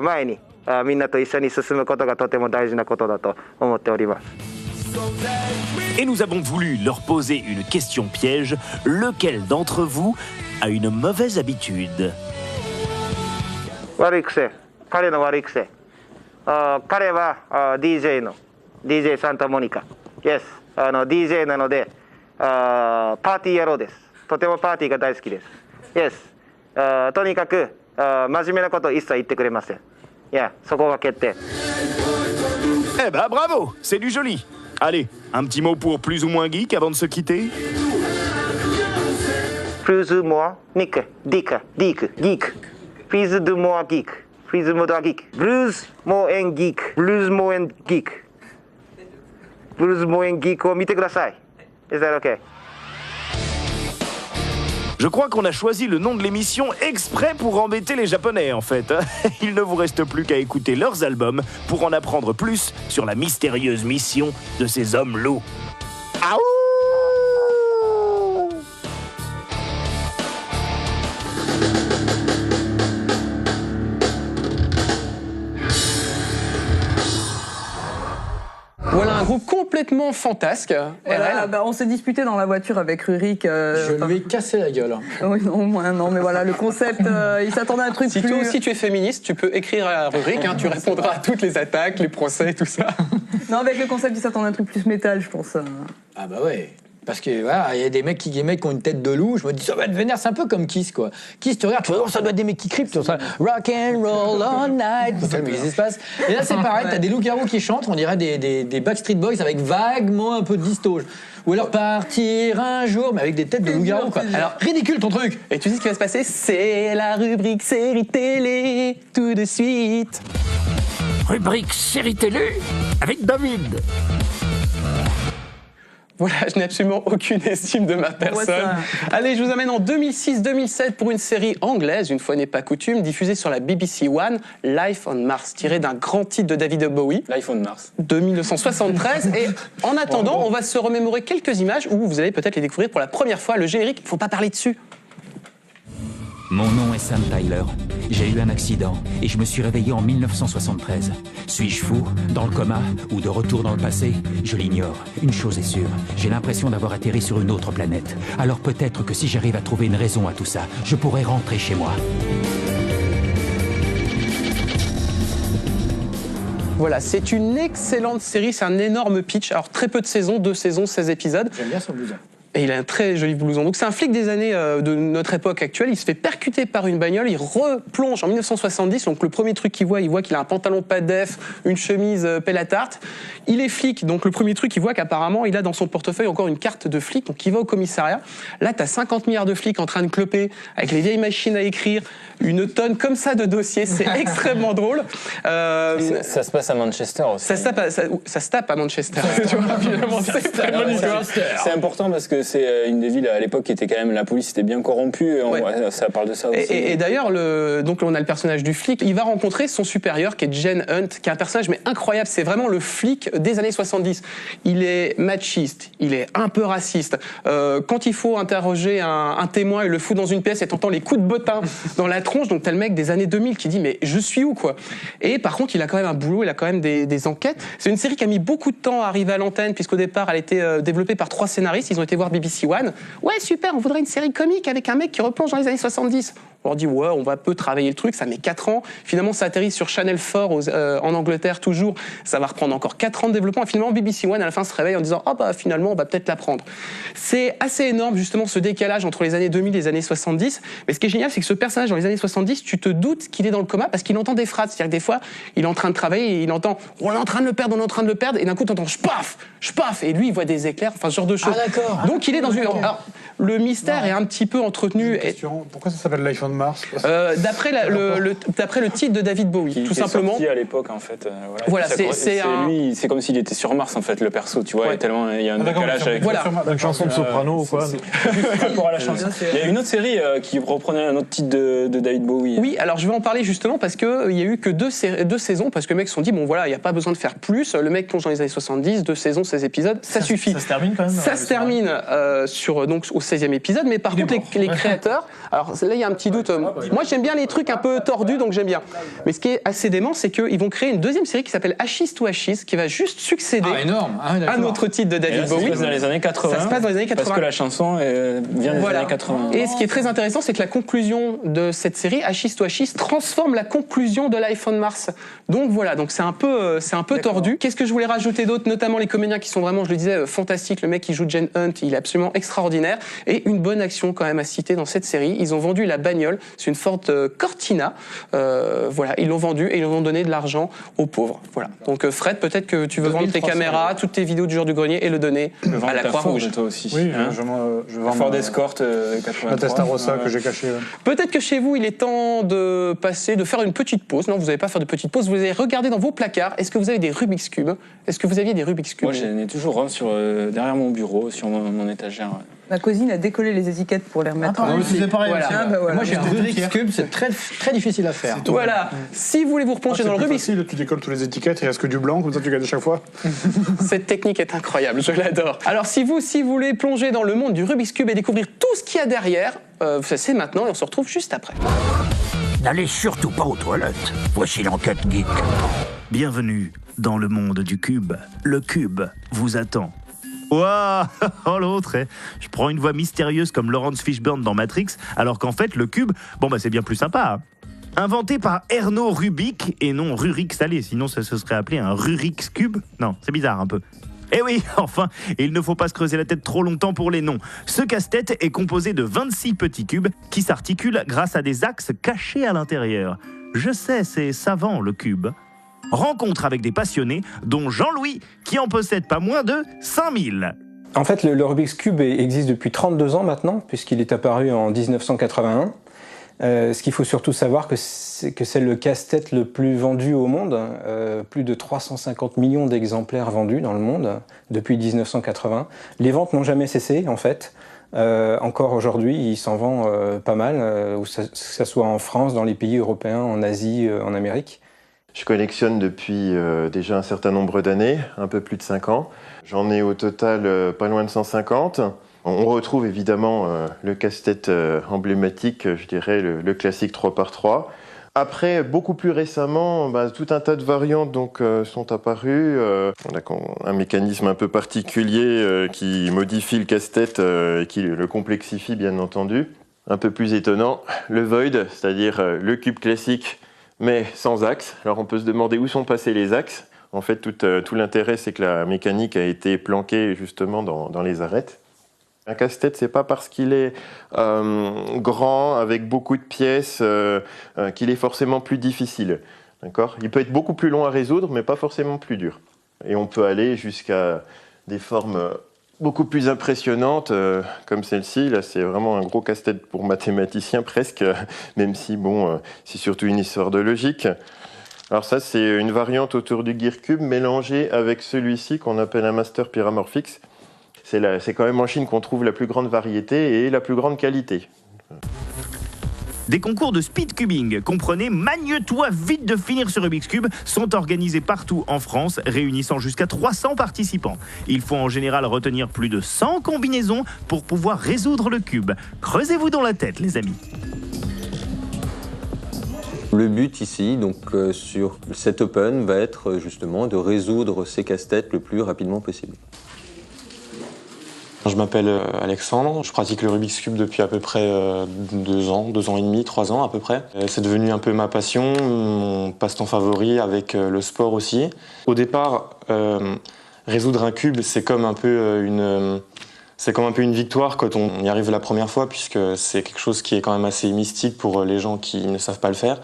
前にみんなと一緒に進むことがとても大事なことだと思っております。Et nous avons voulu leur poser une question piège. Lequel d'entre vous a une mauvaise habitude? 悪い癖、彼の悪い癖。彼はDJ サンタモニカ。DJ なのでパーティー野郎です。とてもパーティーが大好きです。とにかく真面目なことを一切言ってくれません。そこが決定。Eh ben bravo, c'est du joli. Allez, un petit mot pour plus ou moins geek avant de se quitter. Plus ou moins geek. Plus ou moins geek. Plus ou moins geek. Plus more geek. Plus more geek. Plus more geek を見てください。Is that okay? Je crois qu'on a choisi le nom de l'émission exprès pour embêter les Japonais, en fait. Il ne vous reste plus qu'à écouter leurs albums pour en apprendre plus sur la mystérieuse mission de ces hommes loups. Aouh! Voilà un groupe complètement fantasque. Voilà, on s'est disputé dans la voiture avec Rurik. Je lui ai cassé la gueule. Oui, non, mais voilà, le concept, il s'attendait à un truc si plus... toi aussi tu es féministe, tu peux écrire à Rurik, tu répondras à toutes les attaques, les procès, tout ça. Non, avec le concept, il s'attendait à un truc plus métal, je pense. Ah bah ouais. Parce que voilà, il y a des mecs qui ont une tête de loup, je me dis ça va être vénère, c'est un peu comme Kiss quoi. Kiss, tu regardes, tu vois, ça doit être des mecs qui crient, ça, rock and roll all night, mais qu'est-ce qui se passe? Et là c'est pareil, t'as des loups-garous qui chantent, on dirait des Backstreet Boys avec vaguement un peu de distoge. Ou alors partir un jour, mais avec des têtes de loups-garous quoi. Alors ridicule ton truc. Et tu sais ce qui va se passer? C'est la rubrique série télé, tout de suite. Rubrique série télé avec David. Voilà, je n'ai absolument aucune estime de ma personne. Allez, je vous amène en 2006-2007 pour une série anglaise, une fois n'est pas coutume, diffusée sur la BBC One, Life on Mars, tirée d'un grand titre de David Bowie. Life on Mars. De 1973. Et en attendant, on va se remémorer quelques images où vous allez peut-être les découvrir pour la première fois. Le générique, il ne faut pas parler dessus. Mon nom est Sam Tyler. J'ai eu un accident et je me suis réveillé en 1973. Suis-je fou, dans le coma ou de retour dans le passé? Je l'ignore. Une chose est sûre, j'ai l'impression d'avoir atterri sur une autre planète. Alors peut-être que si j'arrive à trouver une raison à tout ça, je pourrais rentrer chez moi. Voilà, c'est une excellente série, c'est un énorme pitch. Alors très peu de saisons, 2 saisons, 16 épisodes. J'aime bien son blouson. Et il a un très joli blouson. Donc c'est un flic des années de notre époque actuelle. Il se fait percuter par une bagnole. Il replonge en 1970. Donc le premier truc qu'il voit qu'il a un pantalon pas def, une chemise pelle à tarte. Il est flic. Donc le premier truc qu'il voit qu'apparemment il a dans son portefeuille encore une carte de flic. Donc il va au commissariat. Là t'as 50 milliards de flics en train de cloper avec les vieilles machines à écrire. Une tonne comme ça de dossiers. C'est extrêmement drôle. Ça se passe à Manchester aussi. Ça se tape à Manchester. Tu vois, finalement, c'est très bonne histoire. C'est important parce que c'est une des villes à l'époque qui était quand même, la police était bien corrompue, et ça parle de ça aussi. Et d'ailleurs, donc on a le personnage du flic, il va rencontrer son supérieur qui est Jen Hunt, qui est un personnage mais incroyable, c'est vraiment le flic des années 70. Il est machiste, il est un peu raciste. Quand il faut interroger un témoin, il le fout dans une pièce et t'entends les coups de bottin dans la tronche, donc t'as le mec des années 2000 qui dit mais je suis où quoi. Et par contre, il a quand même un boulot, il a quand même des enquêtes. C'est une série qui a mis beaucoup de temps à arriver à l'antenne, puisqu'au départ, elle était développée par 3 scénaristes, ils ont été voir BBC One. Ouais, super, on voudrait une série comique avec un mec qui replonge dans les années 70. On leur dit ouais, on va peu travailler le truc, ça met 4 ans. Finalement, ça atterrit sur Channel 4 en Angleterre toujours. Ça va reprendre encore 4 ans de développement. Et finalement, BBC One à la fin se réveille en disant ah bah finalement, on va peut-être l'apprendre. C'est assez énorme justement ce décalage entre les années 2000 et les années 70. Mais ce qui est génial, c'est que ce personnage dans les années 70, tu te doutes qu'il est dans le coma parce qu'il entend des phrases. C'est-à-dire que des fois, il est en train de travailler et il entend on est en train de le perdre, on est en train de le perdre. Et d'un coup, tu entends paf, et lui, il voit des éclairs, enfin ce genre de choses. Ah d'accord. Donc il est dans une. Alors, le mystère est un petit peu entretenu. Pourquoi ça s'appelle Life on Mars? D'après le titre de David Bowie, tout simplement. Sorti à l'époque en fait. Voilà, lui, c'est comme s'il était sur Mars en fait, le perso, tu vois. Ouais. Tellement il y a un décalage avec. Voilà. Une chanson de soprano ou quoi? Juste par rapport à la chanson. Il y a une autre série qui reprenait un autre titre de David Bowie. Oui, alors je vais en parler justement parce que il y a eu que deux saisons parce que les mecs se sont dit bon voilà, il y a pas besoin de faire plus. Le mec plonge dans les années 70, 2 saisons, 16 épisodes, ça suffit. Ça se termine quand même. Ça se termine donc au 16e épisode, mais par contre les créateurs, alors là il y a un petit doute. Moi j'aime bien les trucs un peu tordus, donc j'aime bien. Mais ce qui est assez dément, c'est qu'ils vont créer une deuxième série qui s'appelle Ashes to Ashes, qui va juste succéder à un autre titre de David Bowie. Ça se passe dans les années 80. Ça se passe dans les années 80. Parce que la chanson vient des années 80. Et ce qui est très intéressant, c'est que la conclusion de cette série, Ashes to Ashes, transforme la conclusion de Life on Mars. Donc voilà, donc c'est un peu tordu. Qu'est-ce que je voulais rajouter d'autre, notamment les comédiens qui sont vraiment, je le disais, fantastiques. Le mec qui joue Jen Hunt, il est absolument extraordinaire. Et une bonne action quand même à citer dans cette série. Ils ont vendu la bagnole, c'est une Ford Cortina. Voilà, ils l'ont vendue et ils ont donné de l'argent aux pauvres. Voilà. Donc Fred, peut-être que tu veux vendre tes caméras, toutes tes vidéos du jour du grenier et le donner à la Croix-Rouge. Toi aussi. Oui, hein, je vends Ford Escort 83. La Testarossa que j'ai cachée. Peut-être que chez vous, il est temps de faire une petite pause. Non, vous n'allez pas faire de petite pause. Vous allez regarder dans vos placards. Est-ce que vous avez des Rubik's Cube? Est-ce que vous aviez des Rubik's Cube? Moi, j'en ai toujours un derrière mon bureau, sur mon étagère. Ma cousine a décollé les étiquettes pour les remettre. C'est pareil. Voilà. Voilà. Moi j'ai un Rubik's Cube, c'est très, très difficile à faire. Voilà. Si vous voulez vous replonger dans le Rubik's Cube, tu décolles tous les étiquettes, il reste que du blanc, comme ça tu gagnes à chaque fois. Cette technique est incroyable, je l'adore. Alors si vous voulez plonger dans le monde du Rubik's Cube et découvrir tout ce qu'il y a derrière, c'est maintenant et on se retrouve juste après. N'allez surtout pas aux toilettes. Voici l'enquête geek. Bienvenue dans le monde du cube. Le cube vous attend. Waouh, oh l'autre, je prends une voix mystérieuse comme Laurence Fishburne dans Matrix, alors qu'en fait le cube, c'est bien plus sympa. Inventé par Erno Rubik et non Rurik Salé, sinon ça se serait appelé un Rurik's Cube. Non, c'est bizarre un peu. Eh oui, enfin, il ne faut pas se creuser la tête trop longtemps pour les noms. Ce casse-tête est composé de 26 petits cubes qui s'articulent grâce à des axes cachés à l'intérieur. Je sais, c'est savant le cube. Rencontre avec des passionnés, dont Jean-Louis, qui en possède pas moins de 5000. En fait, le Rubik's Cube existe depuis 32 ans maintenant, puisqu'il est apparu en 1981. Ce qu'il faut surtout savoir, c'est le casse-tête le plus vendu au monde. Plus de 350 millions d'exemplaires vendus dans le monde depuis 1980. Les ventes n'ont jamais cessé, en fait. Encore aujourd'hui, il s'en vend pas mal, que ce soit en France, dans les pays européens, en Asie, en Amérique. Je collectionne depuis déjà un certain nombre d'années, un peu plus de 5 ans. J'en ai au total pas loin de 150. On retrouve évidemment le casse-tête emblématique, je dirais le classique 3x3. Après, beaucoup plus récemment, tout un tas de variantes sont apparues. On a un mécanisme un peu particulier qui modifie le casse-tête et qui le complexifie bien entendu. Un peu plus étonnant, le Void, c'est-à-dire le cube classique mais sans axe. Alors on peut se demander où sont passés les axes. En fait, tout l'intérêt, c'est que la mécanique a été planquée justement dans les arêtes. Un casse-tête, c'est pas parce qu'il est grand, avec beaucoup de pièces, qu'il est forcément plus difficile. D'accord ? Il peut être beaucoup plus long à résoudre, mais pas forcément plus dur. Et on peut aller jusqu'à des formes beaucoup plus impressionnantes, comme celle-ci. Là, c'est vraiment un gros casse-tête pour mathématicien presque, même si, c'est surtout une histoire de logique. Alors ça, c'est une variante autour du Gear Cube mélangée avec celui-ci qu'on appelle un Master Pyramorphix. C'est quand même en Chine qu'on trouve la plus grande variété et la plus grande qualité. Des concours de speedcubing, comprenez, magne-toi vite de finir ce Rubik's Cube, sont organisés partout en France, réunissant jusqu'à 300 participants. Il faut en général retenir plus de 100 combinaisons pour pouvoir résoudre le cube. Creusez-vous dans la tête, les amis. Le but ici, sur cet Open, va être justement de résoudre ces casse-têtes le plus rapidement possible. Je m'appelle Alexandre, je pratique le Rubik's Cube depuis à peu près 2 ans et demi, 3 ans à peu près. C'est devenu un peu ma passion, mon passe-temps favori avec le sport aussi. Au départ, résoudre un cube, c'est comme un peu une victoire quand on y arrive la première fois, puisque c'est quelque chose qui est quand même assez mystique pour les gens qui ne savent pas le faire.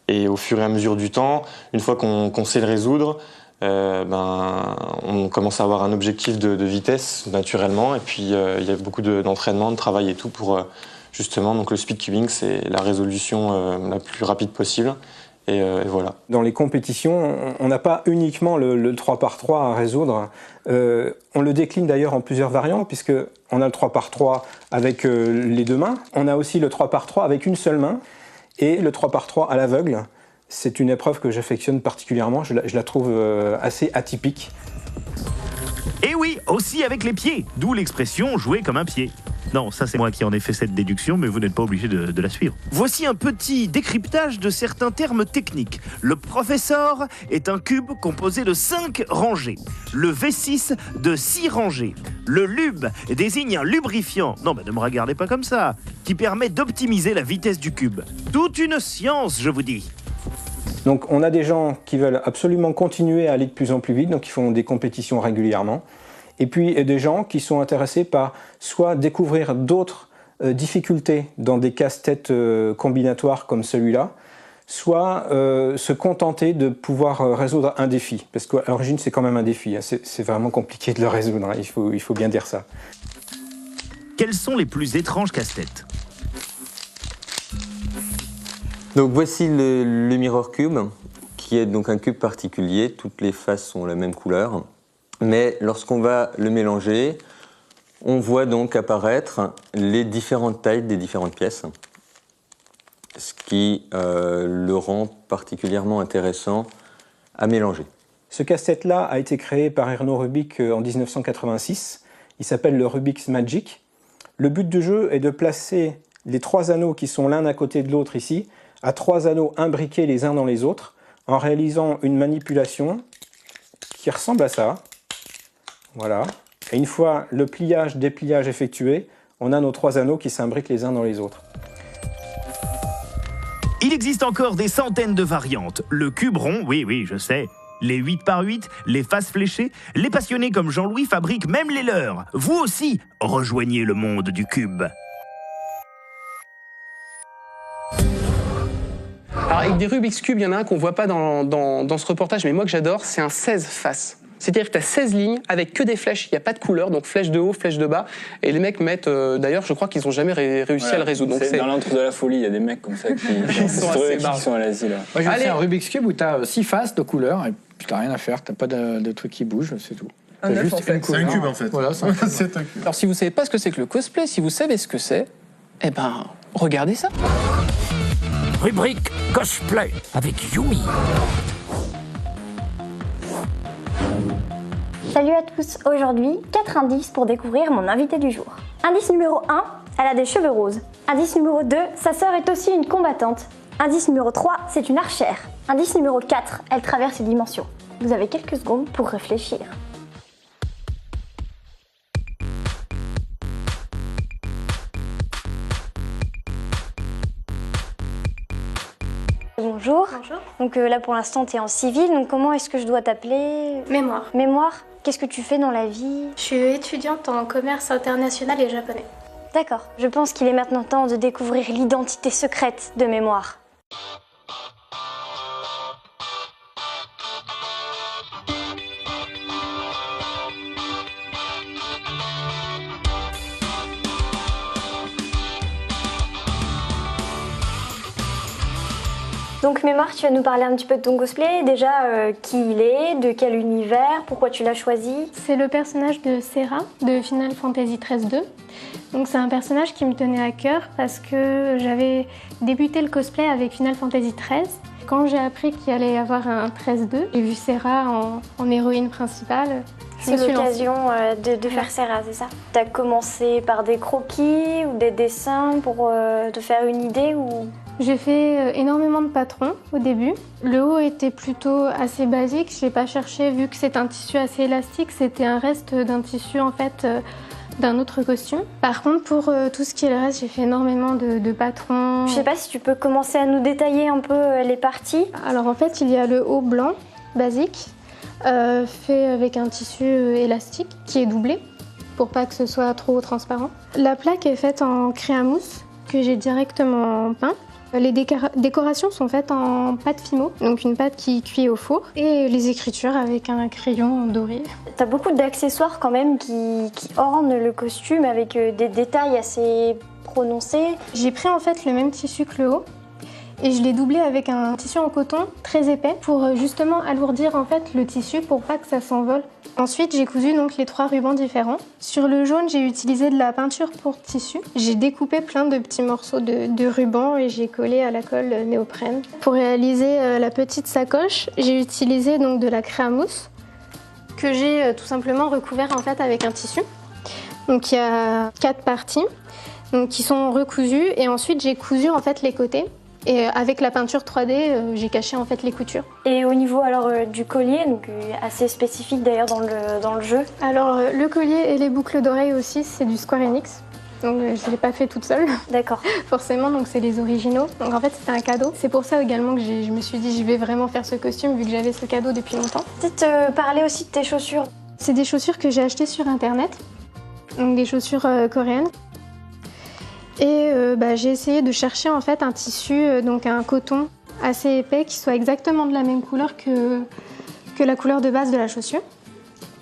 Et au fur et à mesure du temps, une fois qu'on sait le résoudre, on commence à avoir un objectif de vitesse naturellement, et puis il y a beaucoup d'entraînement, de travail et tout pour justement, donc le speed cubing, c'est la résolution la plus rapide possible. Et voilà. Dans les compétitions, on n'a pas uniquement le 3x3 à résoudre. On le décline d'ailleurs en plusieurs variantes, puisqu'on a le 3x3 avec les 2 mains. On a aussi le 3x3 avec une seule main et le 3x3 à l'aveugle. C'est une épreuve que j'affectionne particulièrement. Je la trouve assez atypique. Et oui, aussi avec les pieds, d'où l'expression « jouer comme un pied ». Non, ça c'est moi qui en ai fait cette déduction, mais vous n'êtes pas obligé de la suivre. Voici un petit décryptage de certains termes techniques. Le professeur est un cube composé de 5 rangées. Le V6 de 6 rangées. Le lube désigne un lubrifiant, non ne me regardez pas comme ça, qui permet d'optimiser la vitesse du cube. Toute une science, je vous dis. Donc on a des gens qui veulent absolument continuer à aller de plus en plus vite, donc ils font des compétitions régulièrement. Et puis des gens qui sont intéressés par soit découvrir d'autres difficultés dans des casse-têtes combinatoires comme celui-là, soit se contenter de pouvoir résoudre un défi. Parce qu'à l'origine, c'est quand même un défi. Hein. C'est vraiment compliqué de le résoudre, hein. Il faut bien dire ça. Quels sont les plus étranges casse-têtes ? Donc voici le Mirror Cube, qui est donc un cube particulier. Toutes les faces sont la même couleur. Mais lorsqu'on va le mélanger, on voit donc apparaître les différentes tailles des différentes pièces, ce qui le rend particulièrement intéressant à mélanger. Ce casse-tête-là a été créé par Erno Rubik en 1986. Il s'appelle le Rubik's Magic. Le but du jeu est de placer les 3 anneaux qui sont l'un à côté de l'autre ici, à 3 anneaux imbriqués les uns dans les autres, en réalisant une manipulation qui ressemble à ça. Voilà. Et une fois le pliage-dépliage effectué, on a nos 3 anneaux qui s'imbriquent les uns dans les autres. Il existe encore des centaines de variantes. Le cube rond, oui, je sais. Les 8x8, les faces fléchées, les passionnés comme Jean-Louis fabriquent même les leurs. Vous aussi, rejoignez le monde du cube. Alors avec des Rubik's Cube, il y en a un qu'on voit pas dans ce reportage, mais moi que j'adore, c'est un 16 faces. C'est-à-dire que tu as 16 lignes avec que des flèches, il n'y a pas de couleur, donc flèche de haut, flèche de bas. Et les mecs mettent, d'ailleurs, je crois qu'ils n'ont jamais réussi à le résoudre. Donc c'est dans l'antre de la folie, il y a des mecs comme ça qui sont à l'asile. Moi j'ai fait un Rubik's Cube où tu as 6 faces de couleurs et puis tu n'as rien à faire, tu n'as pas de trucs qui bougent, c'est tout. C'est un cube en fait. Voilà, c'est un cube. Alors si vous savez pas ce que c'est que le cosplay, si vous savez ce que c'est, eh ben, regardez ça. Rubrique cosplay avec Yumi. Salut à tous, aujourd'hui 4 indices pour découvrir mon invité du jour. Indice numéro 1, elle a des cheveux roses. Indice numéro 2, sa sœur est aussi une combattante. Indice numéro 3, c'est une archère. Indice numéro 4, elle traverse les dimensions. Vous avez quelques secondes pour réfléchir. Bonjour. Bonjour. Donc là pour l'instant tu es en civil, donc comment est-ce que je dois t'appeler ? Mémoire. Mémoire ? Qu'est-ce que tu fais dans la vie ? Je suis étudiante en commerce international et japonais. D'accord. Je pense qu'il est maintenant temps de découvrir l'identité secrète de Mémoire. Donc Mémoire, tu vas nous parler un petit peu de ton cosplay. Déjà, qui il est, de quel univers, pourquoi tu l'as choisi ? C'est le personnage de Serra de Final Fantasy XIII-2. Donc c'est un personnage qui me tenait à cœur parce que j'avais débuté le cosplay avec Final Fantasy XIII. Quand j'ai appris qu'il allait y avoir un 13-2, j'ai vu Serra en héroïne principale. C'est l'occasion de faire Serra, c'est ça ? T'as commencé par des croquis ou des dessins pour te faire une idée ou... J'ai fait énormément de patrons au début. Le haut était plutôt assez basique, je n'ai pas cherché vu que c'est un tissu assez élastique, c'était un reste d'un tissu en fait d'un autre costume. Par contre, pour tout ce qui est le reste, j'ai fait énormément de patrons. Je sais pas si tu peux commencer à nous détailler un peu les parties. Alors en fait, il y a le haut blanc, basique, fait avec un tissu élastique qui est doublé pour pas que ce soit trop transparent. La plaque est faite en créamousse que j'ai directement peint. Les décorations sont faites en pâte fimo, donc une pâte qui cuit au four, et les écritures avec un crayon doré. T'as beaucoup d'accessoires quand même qui ornent le costume avec des détails assez prononcés. J'ai pris en fait le même tissu que le haut, et je l'ai doublé avec un tissu en coton très épais pour justement alourdir en fait le tissu pour pas que ça s'envole. Ensuite, j'ai cousu donc les 3 rubans différents. Sur le jaune, j'ai utilisé de la peinture pour tissu. J'ai découpé plein de petits morceaux de ruban et j'ai collé à la colle néoprène. Pour réaliser la petite sacoche, j'ai utilisé donc de la créamousse que j'ai tout simplement recouvert en fait avec un tissu. Donc il y a 4 parties donc, qui sont recousues et ensuite j'ai cousu en fait les côtés. Et avec la peinture 3D, j'ai caché en fait les coutures. Et au niveau alors du collier, donc assez spécifique d'ailleurs dans le jeu. Alors le collier et les boucles d'oreilles aussi, c'est du Square Enix. Donc je ne l'ai pas fait toute seule. D'accord. Forcément, donc c'est les originaux. Donc en fait c'était un cadeau. C'est pour ça également que je me suis dit je vais vraiment faire ce costume vu que j'avais ce cadeau depuis longtemps. Peut-être parler aussi de tes chaussures. C'est des chaussures que j'ai achetées sur internet. Donc des chaussures coréennes. Et j'ai essayé de chercher en fait un tissu, donc un coton assez épais qui soit exactement de la même couleur que la couleur de base de la chaussure.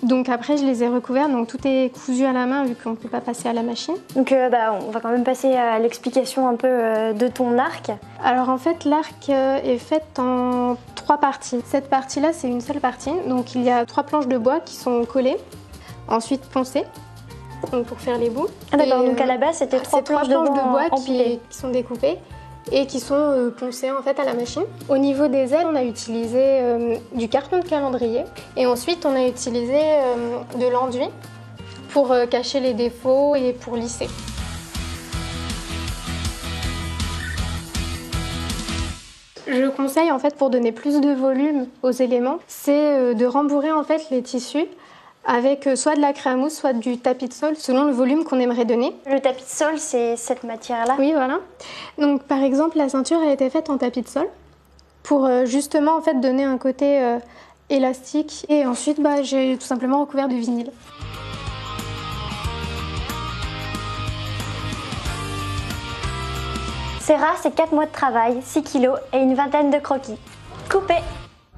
Donc après je les ai recouverts, donc tout est cousu à la main vu qu'on ne peut pas passer à la machine. Donc on va quand même passer à l'explication un peu de ton arc. Alors en fait l'arc est fait en 3 parties. Cette partie-là c'est une seule partie, donc il y a 3 planches de bois qui sont collées, ensuite poncées. Donc pour faire les bouts. Ah d'accord, donc à la base c'était 3 planches de bois qui sont découpées et qui sont poncées en fait à la machine. Au niveau des ailes, on a utilisé du carton de calendrier et ensuite on a utilisé de l'enduit pour cacher les défauts et pour lisser. Je conseille en fait pour donner plus de volume aux éléments, c'est de rembourrer en fait les tissus avec soit de la créamousse, soit du tapis de sol, selon le volume qu'on aimerait donner. Le tapis de sol, c'est cette matière-là? Oui, voilà. Donc par exemple, la ceinture a été faite en tapis de sol pour justement en fait donner un côté élastique. Et ensuite, j'ai tout simplement recouvert du vinyle. Serra, c'est 4 mois de travail, 6 kilos et une vingtaine de croquis. Coupé!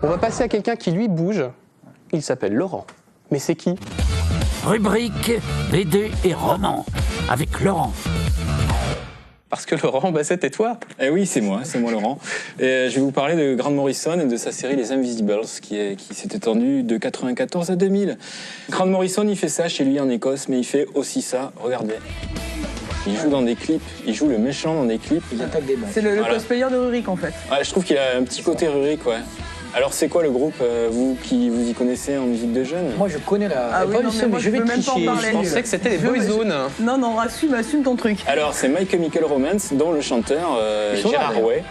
On va passer à quelqu'un qui lui bouge. Il s'appelle Laurent. Mais c'est qui? Rubrique BD et romans avec Laurent. Parce que Laurent, c'était toi. Eh oui, c'est moi Laurent. Et je vais vous parler de Grant Morrison et de sa série Les Invisibles qui s'est étendue de 94 à 2000. Grant Morrison, il fait ça chez lui en Écosse, mais il fait aussi ça, regardez. Il joue dans des clips, il joue le méchant dans des clips. Il attaque des banques. C'est le cosplayer de Rurik en fait. Ouais, je trouve qu'il a un petit côté Rurik, ouais. Alors c'est quoi le groupe, vous qui vous y connaissez en musique de jeunes? Moi je connais la... Ah oui, non, mais moi, je vais peux même pas en tricher. parler. Je pensais que c'était les Boyzone. Non, assume ton truc. Alors c'est My Chemical Romance, dont le chanteur Gerard Way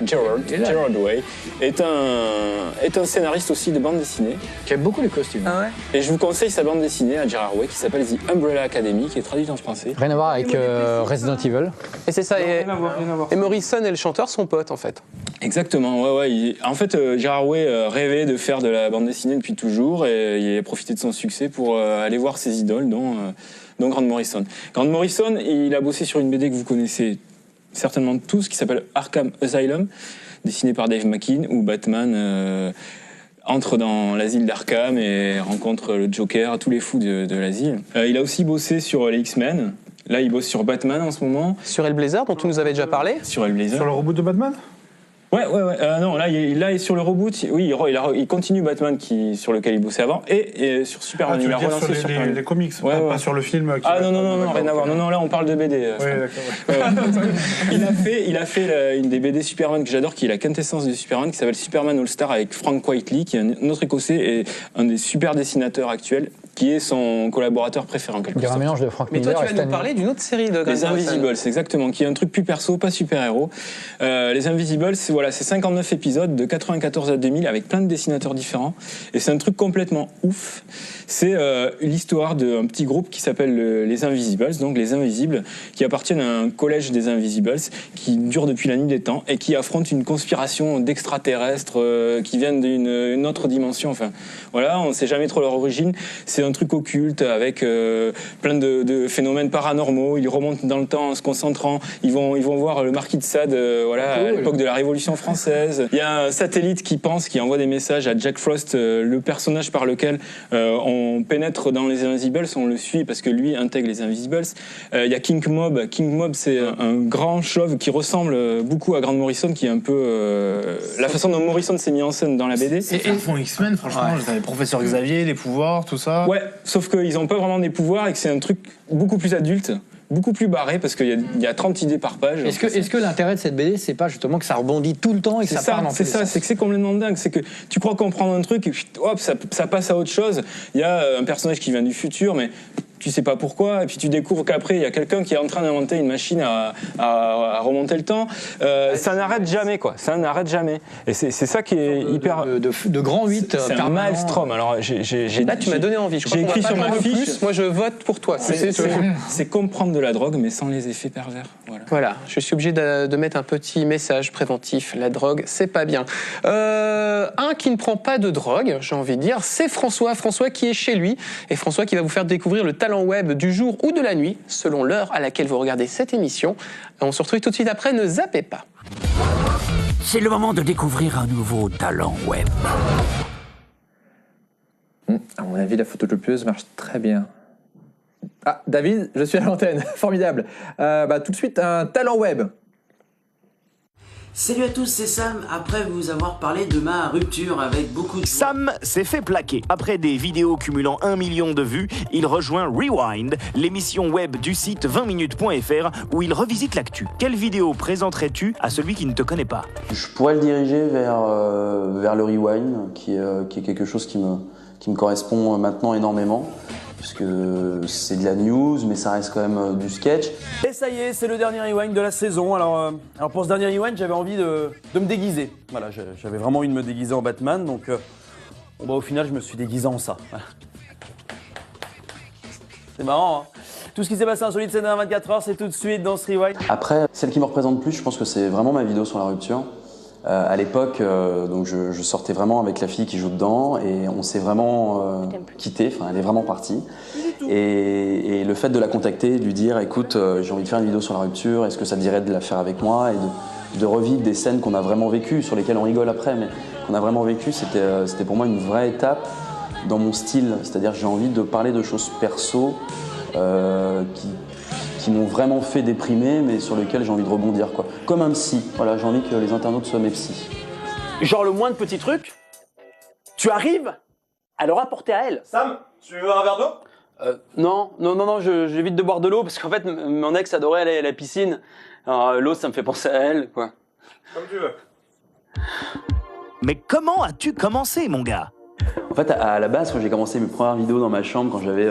est un scénariste aussi de bande dessinée. J'aime beaucoup les costumes. Ah ouais. Et je vous conseille sa bande dessinée à Gerard Way qui s'appelle The Umbrella Academy, qui est traduite en français. Rien à voir avec Resident Evil. Et c'est ça, Rien à voir. et Morrison et le chanteur sont potes en fait. Exactement, ouais. En fait, Gerard Way rêvait de faire de la bande dessinée depuis toujours et il a profité de son succès pour aller voir ses idoles, dont Grant Morrison. Grant Morrison, il a bossé sur une BD que vous connaissez certainement tous, qui s'appelle Arkham Asylum, dessinée par Dave McKean, où Batman entre dans l'asile d'Arkham et rencontre le Joker, tous les fous de l'asile. Il a aussi bossé sur les X-Men. Là, il bosse sur Batman en ce moment. Sur Hellblazer, dont tu nous avais déjà parlé. Sur Hellblazer. Sur le reboot de Batman? Ouais. Non, là, il est sur le reboot. Oui, il continue Batman sur lequel il bossait avant et sur Superman. Tu veux il a dire relancé sur sur les comics, pas sur le film. Non, rien à voir. Non, là, on parle de BD. Oui, d'accord. Il a fait une des BD Superman que j'adore, qui est la quintessence de Superman, qui s'appelle Superman All-Star avec Frank Whiteley, qui est un autre Écossais et un des super dessinateurs actuels. qui est son collaborateur préféré en quelque sorte. Un mélange de Frank Mais Miller toi, et tu vas nous Stan parler d'une autre série de Grant Les Morrison. Invisibles, exactement, qui est un truc plus perso, pas super-héros. Les Invisibles, c'est 59 épisodes de 94 à 2000 avec plein de dessinateurs différents. Et c'est un truc complètement ouf. C'est l'histoire d'un petit groupe qui s'appelle les Invisibles, donc les Invisibles, qui appartiennent à un collège des Invisibles, qui dure depuis la nuit des temps et qui affronte une conspiration d'extraterrestres qui viennent d'une autre dimension. Enfin, voilà, on ne sait jamais trop leur origine. C'est un truc occulte avec plein de phénomènes paranormaux. Ils remontent dans le temps en se concentrant. Ils vont voir le marquis de Sade, à l'époque de la Révolution française. Il y a un satellite qui envoie des messages à Jack Frost, le personnage par lequel on pénètre dans les Invisibles, on le suit parce que lui intègre les Invisibles. Il y a King Mob. King Mob, c'est un grand chauve qui ressemble beaucoup à Grant Morrison, qui est un peu la façon dont Morrison s'est mis en scène dans la BD. Et ils font X-Men, franchement, le professeur Xavier, les pouvoirs, tout ça. Ouais, sauf qu'ils n'ont pas vraiment des pouvoirs et que c'est un truc beaucoup plus adulte, beaucoup plus barré, parce qu'il y a 30 idées par page. Est-ce que l'intérêt de cette BD, c'est pas justement que ça rebondit tout le temps et que ça part dans tous les sens? C'est que c'est complètement dingue. C'est que tu crois comprendre un truc et puis hop, ça passe à autre chose. Il y a un personnage qui vient du futur, mais tu sais pas pourquoi, et puis tu découvres qu'après il y a quelqu'un qui est en train d'inventer une machine à remonter le temps. Ça n'arrête jamais, quoi. Ça n'arrête jamais. Et c'est ça qui est hyper de grand 8. C'est un maelstrom. Alors là, tu m'as donné envie. J'ai écrit sur ma fiche. Plus. Moi, je vote pour toi. C'est comme prendre de la drogue, mais sans les effets pervers. Voilà. Je suis obligé de mettre un petit message préventif. La drogue, c'est pas bien. Un qui ne prend pas de drogue, j'ai envie de dire, c'est François. François qui est chez lui, et François qui va vous faire découvrir le talent web du jour ou de la nuit, selon l'heure à laquelle vous regardez cette émission. On se retrouve tout de suite après, ne zappez pas. C'est le moment de découvrir un nouveau talent web. À mon avis, la photocopieuse marche très bien. Ah, David, je suis à l'antenne. Formidable. Tout de suite, un talent web. Salut à tous, c'est Sam. Après vous avoir parlé de ma rupture avec beaucoup de... Sam s'est fait plaquer. Après des vidéos cumulant 1 million de vues, il rejoint Rewind, l'émission web du site 20minutes.fr où il revisite l'actu. Quelle vidéo présenterais-tu à celui qui ne te connaît pas? Je pourrais le diriger vers le Rewind, qui est quelque chose qui me correspond maintenant énormément, puisque c'est de la news, mais ça reste quand même du sketch. Et ça y est, c'est le dernier Rewind de la saison. Alors pour ce dernier Rewind, j'avais envie de me déguiser. Voilà, j'avais vraiment envie de me déguiser en Batman, donc au final, je me suis déguisé en ça. Voilà. C'est marrant, hein. Tout ce qui s'est passé insolite ces dernières 24 heures, c'est tout de suite dans ce Rewind. Après, celle qui me représente plus, je pense que c'est vraiment ma vidéo sur la rupture. À l'époque, donc je sortais vraiment avec la fille qui joue dedans et on s'est vraiment quitté, enfin elle est vraiment partie. Et le fait de la contacter, de lui dire écoute, j'ai envie de faire une vidéo sur la rupture, est-ce que ça te dirait de la faire avec moi, et de revivre des scènes qu'on a vraiment vécues, sur lesquelles on rigole après, mais qu'on a vraiment vécues, c'était pour moi une vraie étape dans mon style. C'est-à-dire que j'ai envie de parler de choses perso qui m'ont vraiment fait déprimer, mais sur lesquels j'ai envie de rebondir, quoi. Comme un psy. Voilà, j'ai envie que les internautes soient mes psys. Genre le moins de petits trucs, tu arrives à le rapporter à elle. Sam, tu veux un verre d'eau? Non, j'évite de boire de l'eau parce qu'en fait, mon ex adorait aller à la piscine. Alors l'eau, ça me fait penser à elle, quoi. Comme tu veux. Mais comment as-tu commencé, mon gars? En fait, à la base, quand j'ai commencé mes premières vidéos dans ma chambre, quand j'avais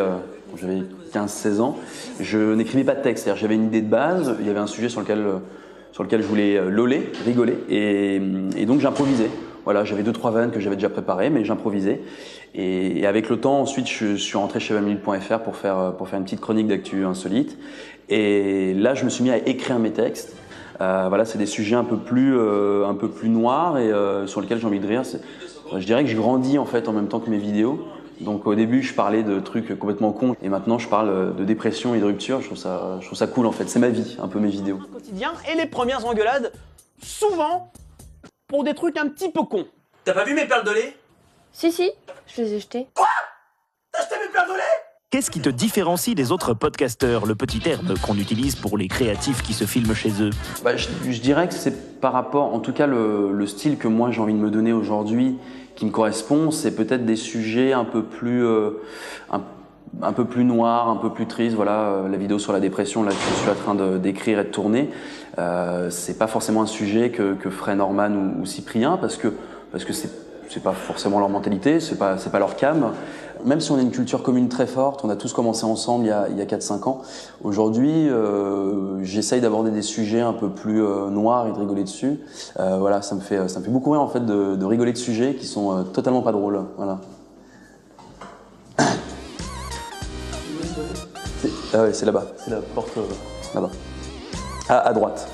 15-16 ans, je n'écrivais pas de texte. C'est-à-dire, j'avais une idée de base, il y avait un sujet sur lequel je voulais rigoler, et donc j'improvisais. Voilà, j'avais 2-3 vannes que j'avais déjà préparées, mais j'improvisais. Et avec le temps, ensuite, je suis rentré chez 20minutes.fr pour faire une petite chronique d'actu insolite. Et là, je me suis mis à écrire mes textes. Voilà, c'est des sujets un peu plus noirs et sur lesquels j'ai envie de rire. Je dirais que je grandis en fait en même temps que mes vidéos. Donc au début, je parlais de trucs complètement cons et maintenant je parle de dépression et de rupture. Je trouve ça cool en fait. C'est ma vie, un peu mes vidéos. Quotidien et les premières engueulades, souvent pour des trucs un petit peu cons. T'as pas vu mes perles de lait? Si, je les ai jetées. Quoi? T'as acheté mes perles de lait? Qu'est-ce qui te différencie des autres podcasteurs, le petit terme qu'on utilise pour les créatifs qui se filment chez eux? Je dirais que c'est par rapport, en tout cas le style que moi j'ai envie de me donner aujourd'hui, qui me correspond, c'est peut-être des sujets un peu plus noirs, un peu plus tristes. Voilà, la vidéo sur la dépression là que je suis en train d'écrire et de tourner, c'est pas forcément un sujet que ferait Norman ou Cyprien parce que c'est pas forcément leur mentalité, c'est pas leur cam. Même si on a une culture commune très forte, on a tous commencé ensemble il y a 4-5 ans. Aujourd'hui, j'essaye d'aborder des sujets un peu plus noirs et de rigoler dessus. Voilà, ça me fait beaucoup rire en fait de rigoler de sujets qui sont totalement pas drôles. Voilà. Ah ouais, c'est là-bas, c'est la porte là-bas. À droite.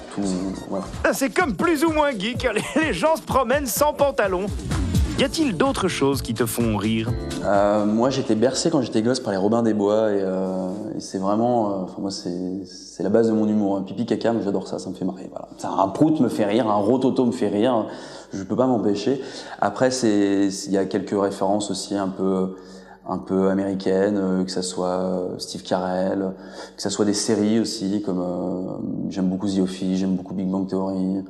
Voilà. C'est comme plus ou moins geek, les gens se promènent sans pantalon. Y a-t-il d'autres choses qui te font rire? Moi, j'étais bercé quand j'étais gosse par les Robins des Bois et c'est vraiment, moi, c'est la base de mon humour. Pipi caca, mais j'adore ça, ça me fait marrer. Voilà. Un prout me fait rire, un rototo me fait rire, je peux pas m'empêcher. Après, il y a quelques références aussi un peu américaines, que ça soit Steve Carell, que ça soit des séries aussi, comme j'aime beaucoup The Office, j'aime beaucoup Big Bang Theory.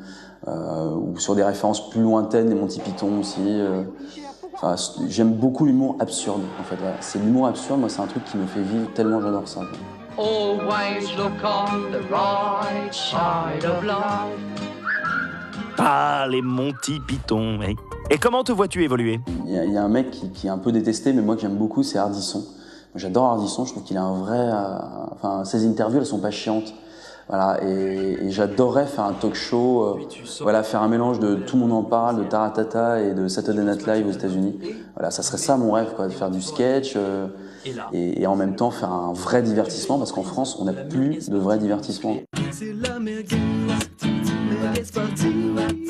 Ou sur des références plus lointaines, des Monty Python aussi. Enfin, j'aime beaucoup l'humour absurde, en fait. Voilà. C'est l'humour absurde, moi, c'est un truc qui me fait vivre tellement j'adore ça. Always look on the right side of life. Ah, les Monty Python. Et comment te vois-tu évoluer? Il y a un mec qui est un peu détesté, mais moi que j'aime beaucoup, c'est Ardisson. J'adore Ardisson, je trouve qu'il a un vrai... Enfin, ses interviews, elles sont pas chiantes. Voilà, et j'adorerais faire un talk show, voilà, faire un mélange de Tout le monde en parle, de Taratata et de Saturday Night Live aux États-Unis. Voilà, ça serait ça mon rêve, quoi, de faire du sketch et en même temps faire un vrai divertissement, parce qu'en France, on n'a plus de vrai divertissement.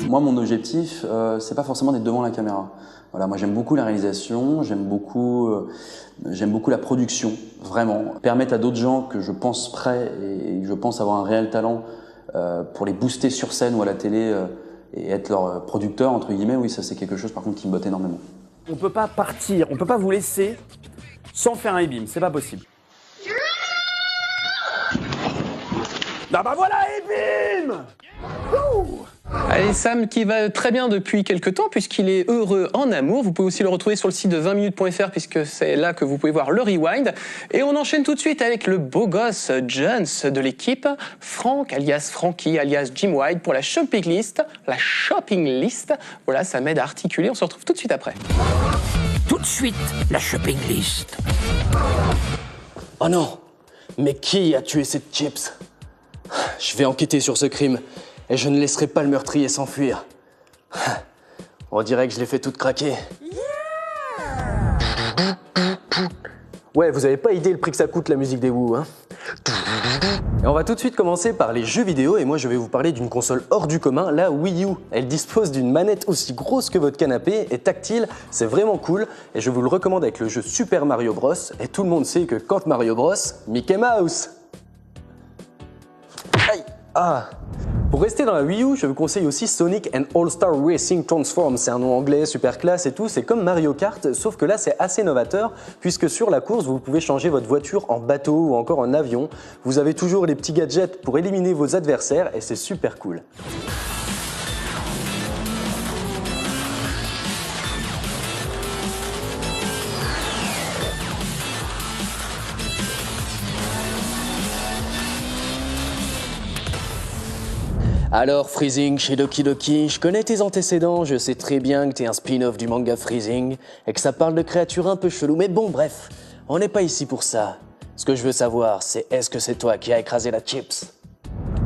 Moi, mon objectif, c'est pas forcément d'être devant la caméra. Voilà, moi j'aime beaucoup la réalisation, j'aime beaucoup la production, vraiment. Permettre à d'autres gens que je pense prêts et que je pense avoir un réel talent pour les booster sur scène ou à la télé et être leur producteur, entre guillemets, oui, ça c'est quelque chose par contre qui me botte énormément. On peut pas partir, on peut pas vous laisser sans faire un e-beam, c'est pas possible. Ah bah voilà, e-beam! Allez, Sam qui va très bien depuis quelques temps puisqu'il est heureux en amour. Vous pouvez aussi le retrouver sur le site de 20minutes.fr puisque c'est là que vous pouvez voir le rewind. Et on enchaîne tout de suite avec le beau gosse Jones de l'équipe, Franck alias Frankie alias Jim White pour la shopping list. La shopping list, voilà, ça m'aide à articuler. On se retrouve tout de suite après. Tout de suite, la shopping list. Oh non, mais qui a tué cette Chips? Je vais enquêter sur ce crime. Et je ne laisserai pas le meurtrier s'enfuir. On dirait que je l'ai fait toute craquer. Ouais, vous avez pas idée le prix que ça coûte la musique des Who, hein. Et on va tout de suite commencer par les jeux vidéo et moi je vais vous parler d'une console hors du commun, la Wii U. Elle dispose d'une manette aussi grosse que votre canapé et tactile, c'est vraiment cool et je vous le recommande avec le jeu Super Mario Bros. Et tout le monde sait que quand Mario Bros, Mickey Mouse. Aïe. Ah. Pour rester dans la Wii U, je vous conseille aussi Sonic and All-Star Racing Transform. C'est un nom anglais, super classe et tout. C'est comme Mario Kart, sauf que là c'est assez novateur, puisque sur la course, vous pouvez changer votre voiture en bateau ou encore en avion. Vous avez toujours les petits gadgets pour éliminer vos adversaires et c'est super cool. Alors Freezing chez Doki Doki, je connais tes antécédents, je sais très bien que t'es un spin-off du manga Freezing et que ça parle de créatures un peu cheloues, mais bon bref, on n'est pas ici pour ça. Ce que je veux savoir, c'est est-ce que c'est toi qui as écrasé la Chips?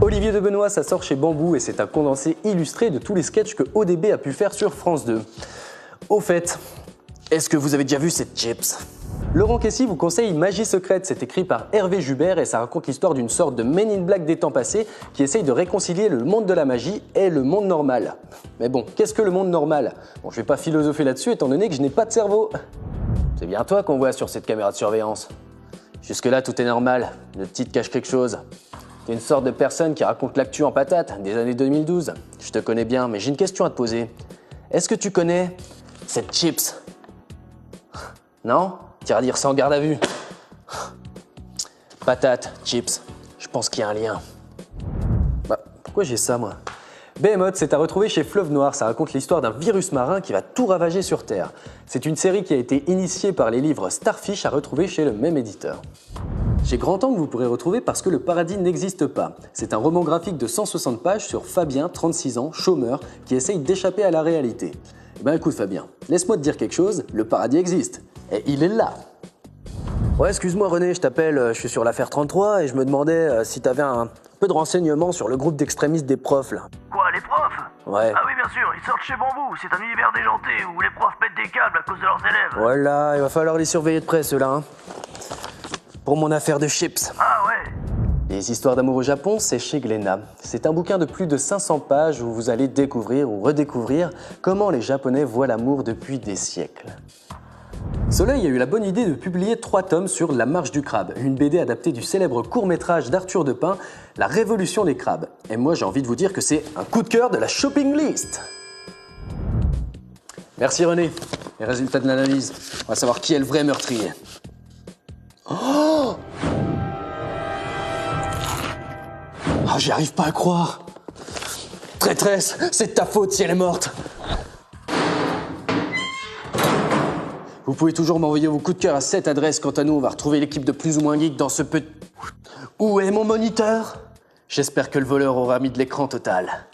Olivier de Benoît, ça sort chez Bambou et c'est un condensé illustré de tous les sketchs que ODB a pu faire sur France 2. Au fait, est-ce que vous avez déjà vu cette Chips? Laurent Kessy vous conseille Magie secrète, c'est écrit par Hervé Jubert et ça raconte l'histoire d'une sorte de Men in Black des temps passés qui essaye de réconcilier le monde de la magie et le monde normal. Mais bon, qu'est-ce que le monde normal? Bon, je vais pas philosopher là-dessus étant donné que je n'ai pas de cerveau. C'est bien toi qu'on voit sur cette caméra de surveillance. Jusque-là, tout est normal, le petit te cache quelque chose. T'es une sorte de personne qui raconte l'actu en patate des années 2012. Je te connais bien, mais j'ai une question à te poser. Est-ce que tu connais cette Chips? Non? T'iras dire ça en garde à vue. Patate, Chips, je pense qu'il y a un lien. Bah, pourquoi j'ai ça, moi? Behemoth, c'est à retrouver chez Fleuve Noir. Ça raconte l'histoire d'un virus marin qui va tout ravager sur Terre. C'est une série qui a été initiée par les livres Starfish à retrouver chez le même éditeur. Chez Grand Angle, vous pourrez retrouver Parce que le paradis n'existe pas. C'est un roman graphique de 160 pages sur Fabien, 36 ans, chômeur, qui essaye d'échapper à la réalité. Ben écoute Fabien, laisse-moi te dire quelque chose, le paradis existe. Et il est là. Ouais, excuse-moi René, je t'appelle, je suis sur l'affaire 33 et je me demandais si t'avais un peu de renseignements sur le groupe d'extrémistes des profs là. Quoi, les profs? Ouais. Ah oui, bien sûr, ils sortent chez Bambou. C'est un univers déjanté où les profs pètent des câbles à cause de leurs élèves. Voilà, il va falloir les surveiller de près ceux-là. Hein. Pour mon affaire de chips. Ah ouais. Les histoires d'amour au Japon, c'est chez Glénat. C'est un bouquin de plus de 500 pages où vous allez découvrir ou redécouvrir comment les Japonais voient l'amour depuis des siècles. Soleil a eu la bonne idée de publier 3 tomes sur La Marche du Crabe, une BD adaptée du célèbre court-métrage d'Arthur Depin, La Révolution des crabes. Et moi j'ai envie de vous dire que c'est un coup de cœur de la shopping list. Merci René. Les résultats de l'analyse. On va savoir qui est le vrai meurtrier. Oh, j'y arrive pas à croire. Traîtresse, c'est de ta faute si elle est morte. Vous pouvez toujours m'envoyer vos coups de cœur à cette adresse. Quant à nous, on va retrouver l'équipe de Plus ou Moins Geek dans ce petit... Où est mon moniteur? J'espère que le voleur aura mis de l'écran total.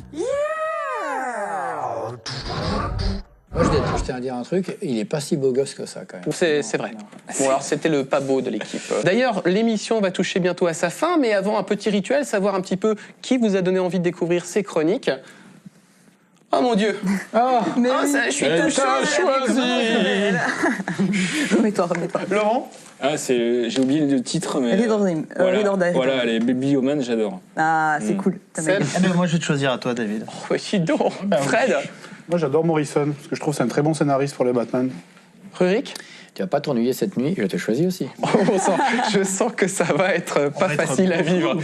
Moi, je tiens à dire un truc, il est pas si beau gosse que ça, quand même. C'est vrai. Bon, alors, c'était le pas beau de l'équipe. D'ailleurs, l'émission va toucher bientôt à sa fin, mais avant, un petit rituel, savoir un petit peu qui vous a donné envie de découvrir ces chroniques. Oh mon Dieu! Je suis tout choisi! Remets-toi. Laurent? Ah, j'ai oublié le titre, mais. Voilà, les Baby Oman, j'adore. Ah, c'est cool. Moi, je vais te choisir à toi, David. Oh, donc. Fred? Moi, j'adore Morrison, parce que je trouve que c'est un très bon scénariste pour les Batman. Rurik? Tu vas pas t'ennuyer cette nuit, je t'ai choisi aussi. Je sens que ça va être pas facile à vivre.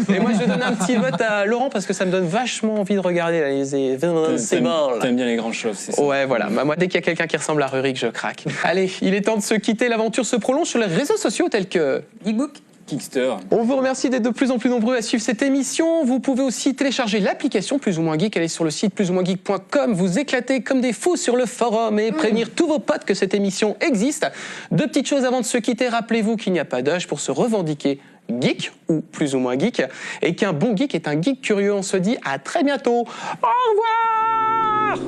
Et moi, je donne un petit vote à Laurent parce que ça me donne vachement envie de regarder les T'aimes bien les grands chauves, c'est ça? Ouais, voilà. Moi, dès qu'il y a quelqu'un qui ressemble à Rurik, je craque. Allez, il est temps de se quitter. L'aventure se prolonge sur les réseaux sociaux tels que Geekbook, Kickster. On vous remercie d'être de plus en plus nombreux à suivre cette émission. Vous pouvez aussi télécharger l'application Plus ou Moins Geek. Allez sur le site plusoumoingeek.com, vous éclatez comme des fous sur le forum et prévenir tous vos potes que cette émission existe. 2 petites choses avant de se quitter. Rappelez-vous qu'il n'y a pas d'âge pour se revendiquer geek ou plus ou moins geek et qu'un bon geek est un geek curieux. On se dit à très bientôt. Au revoir.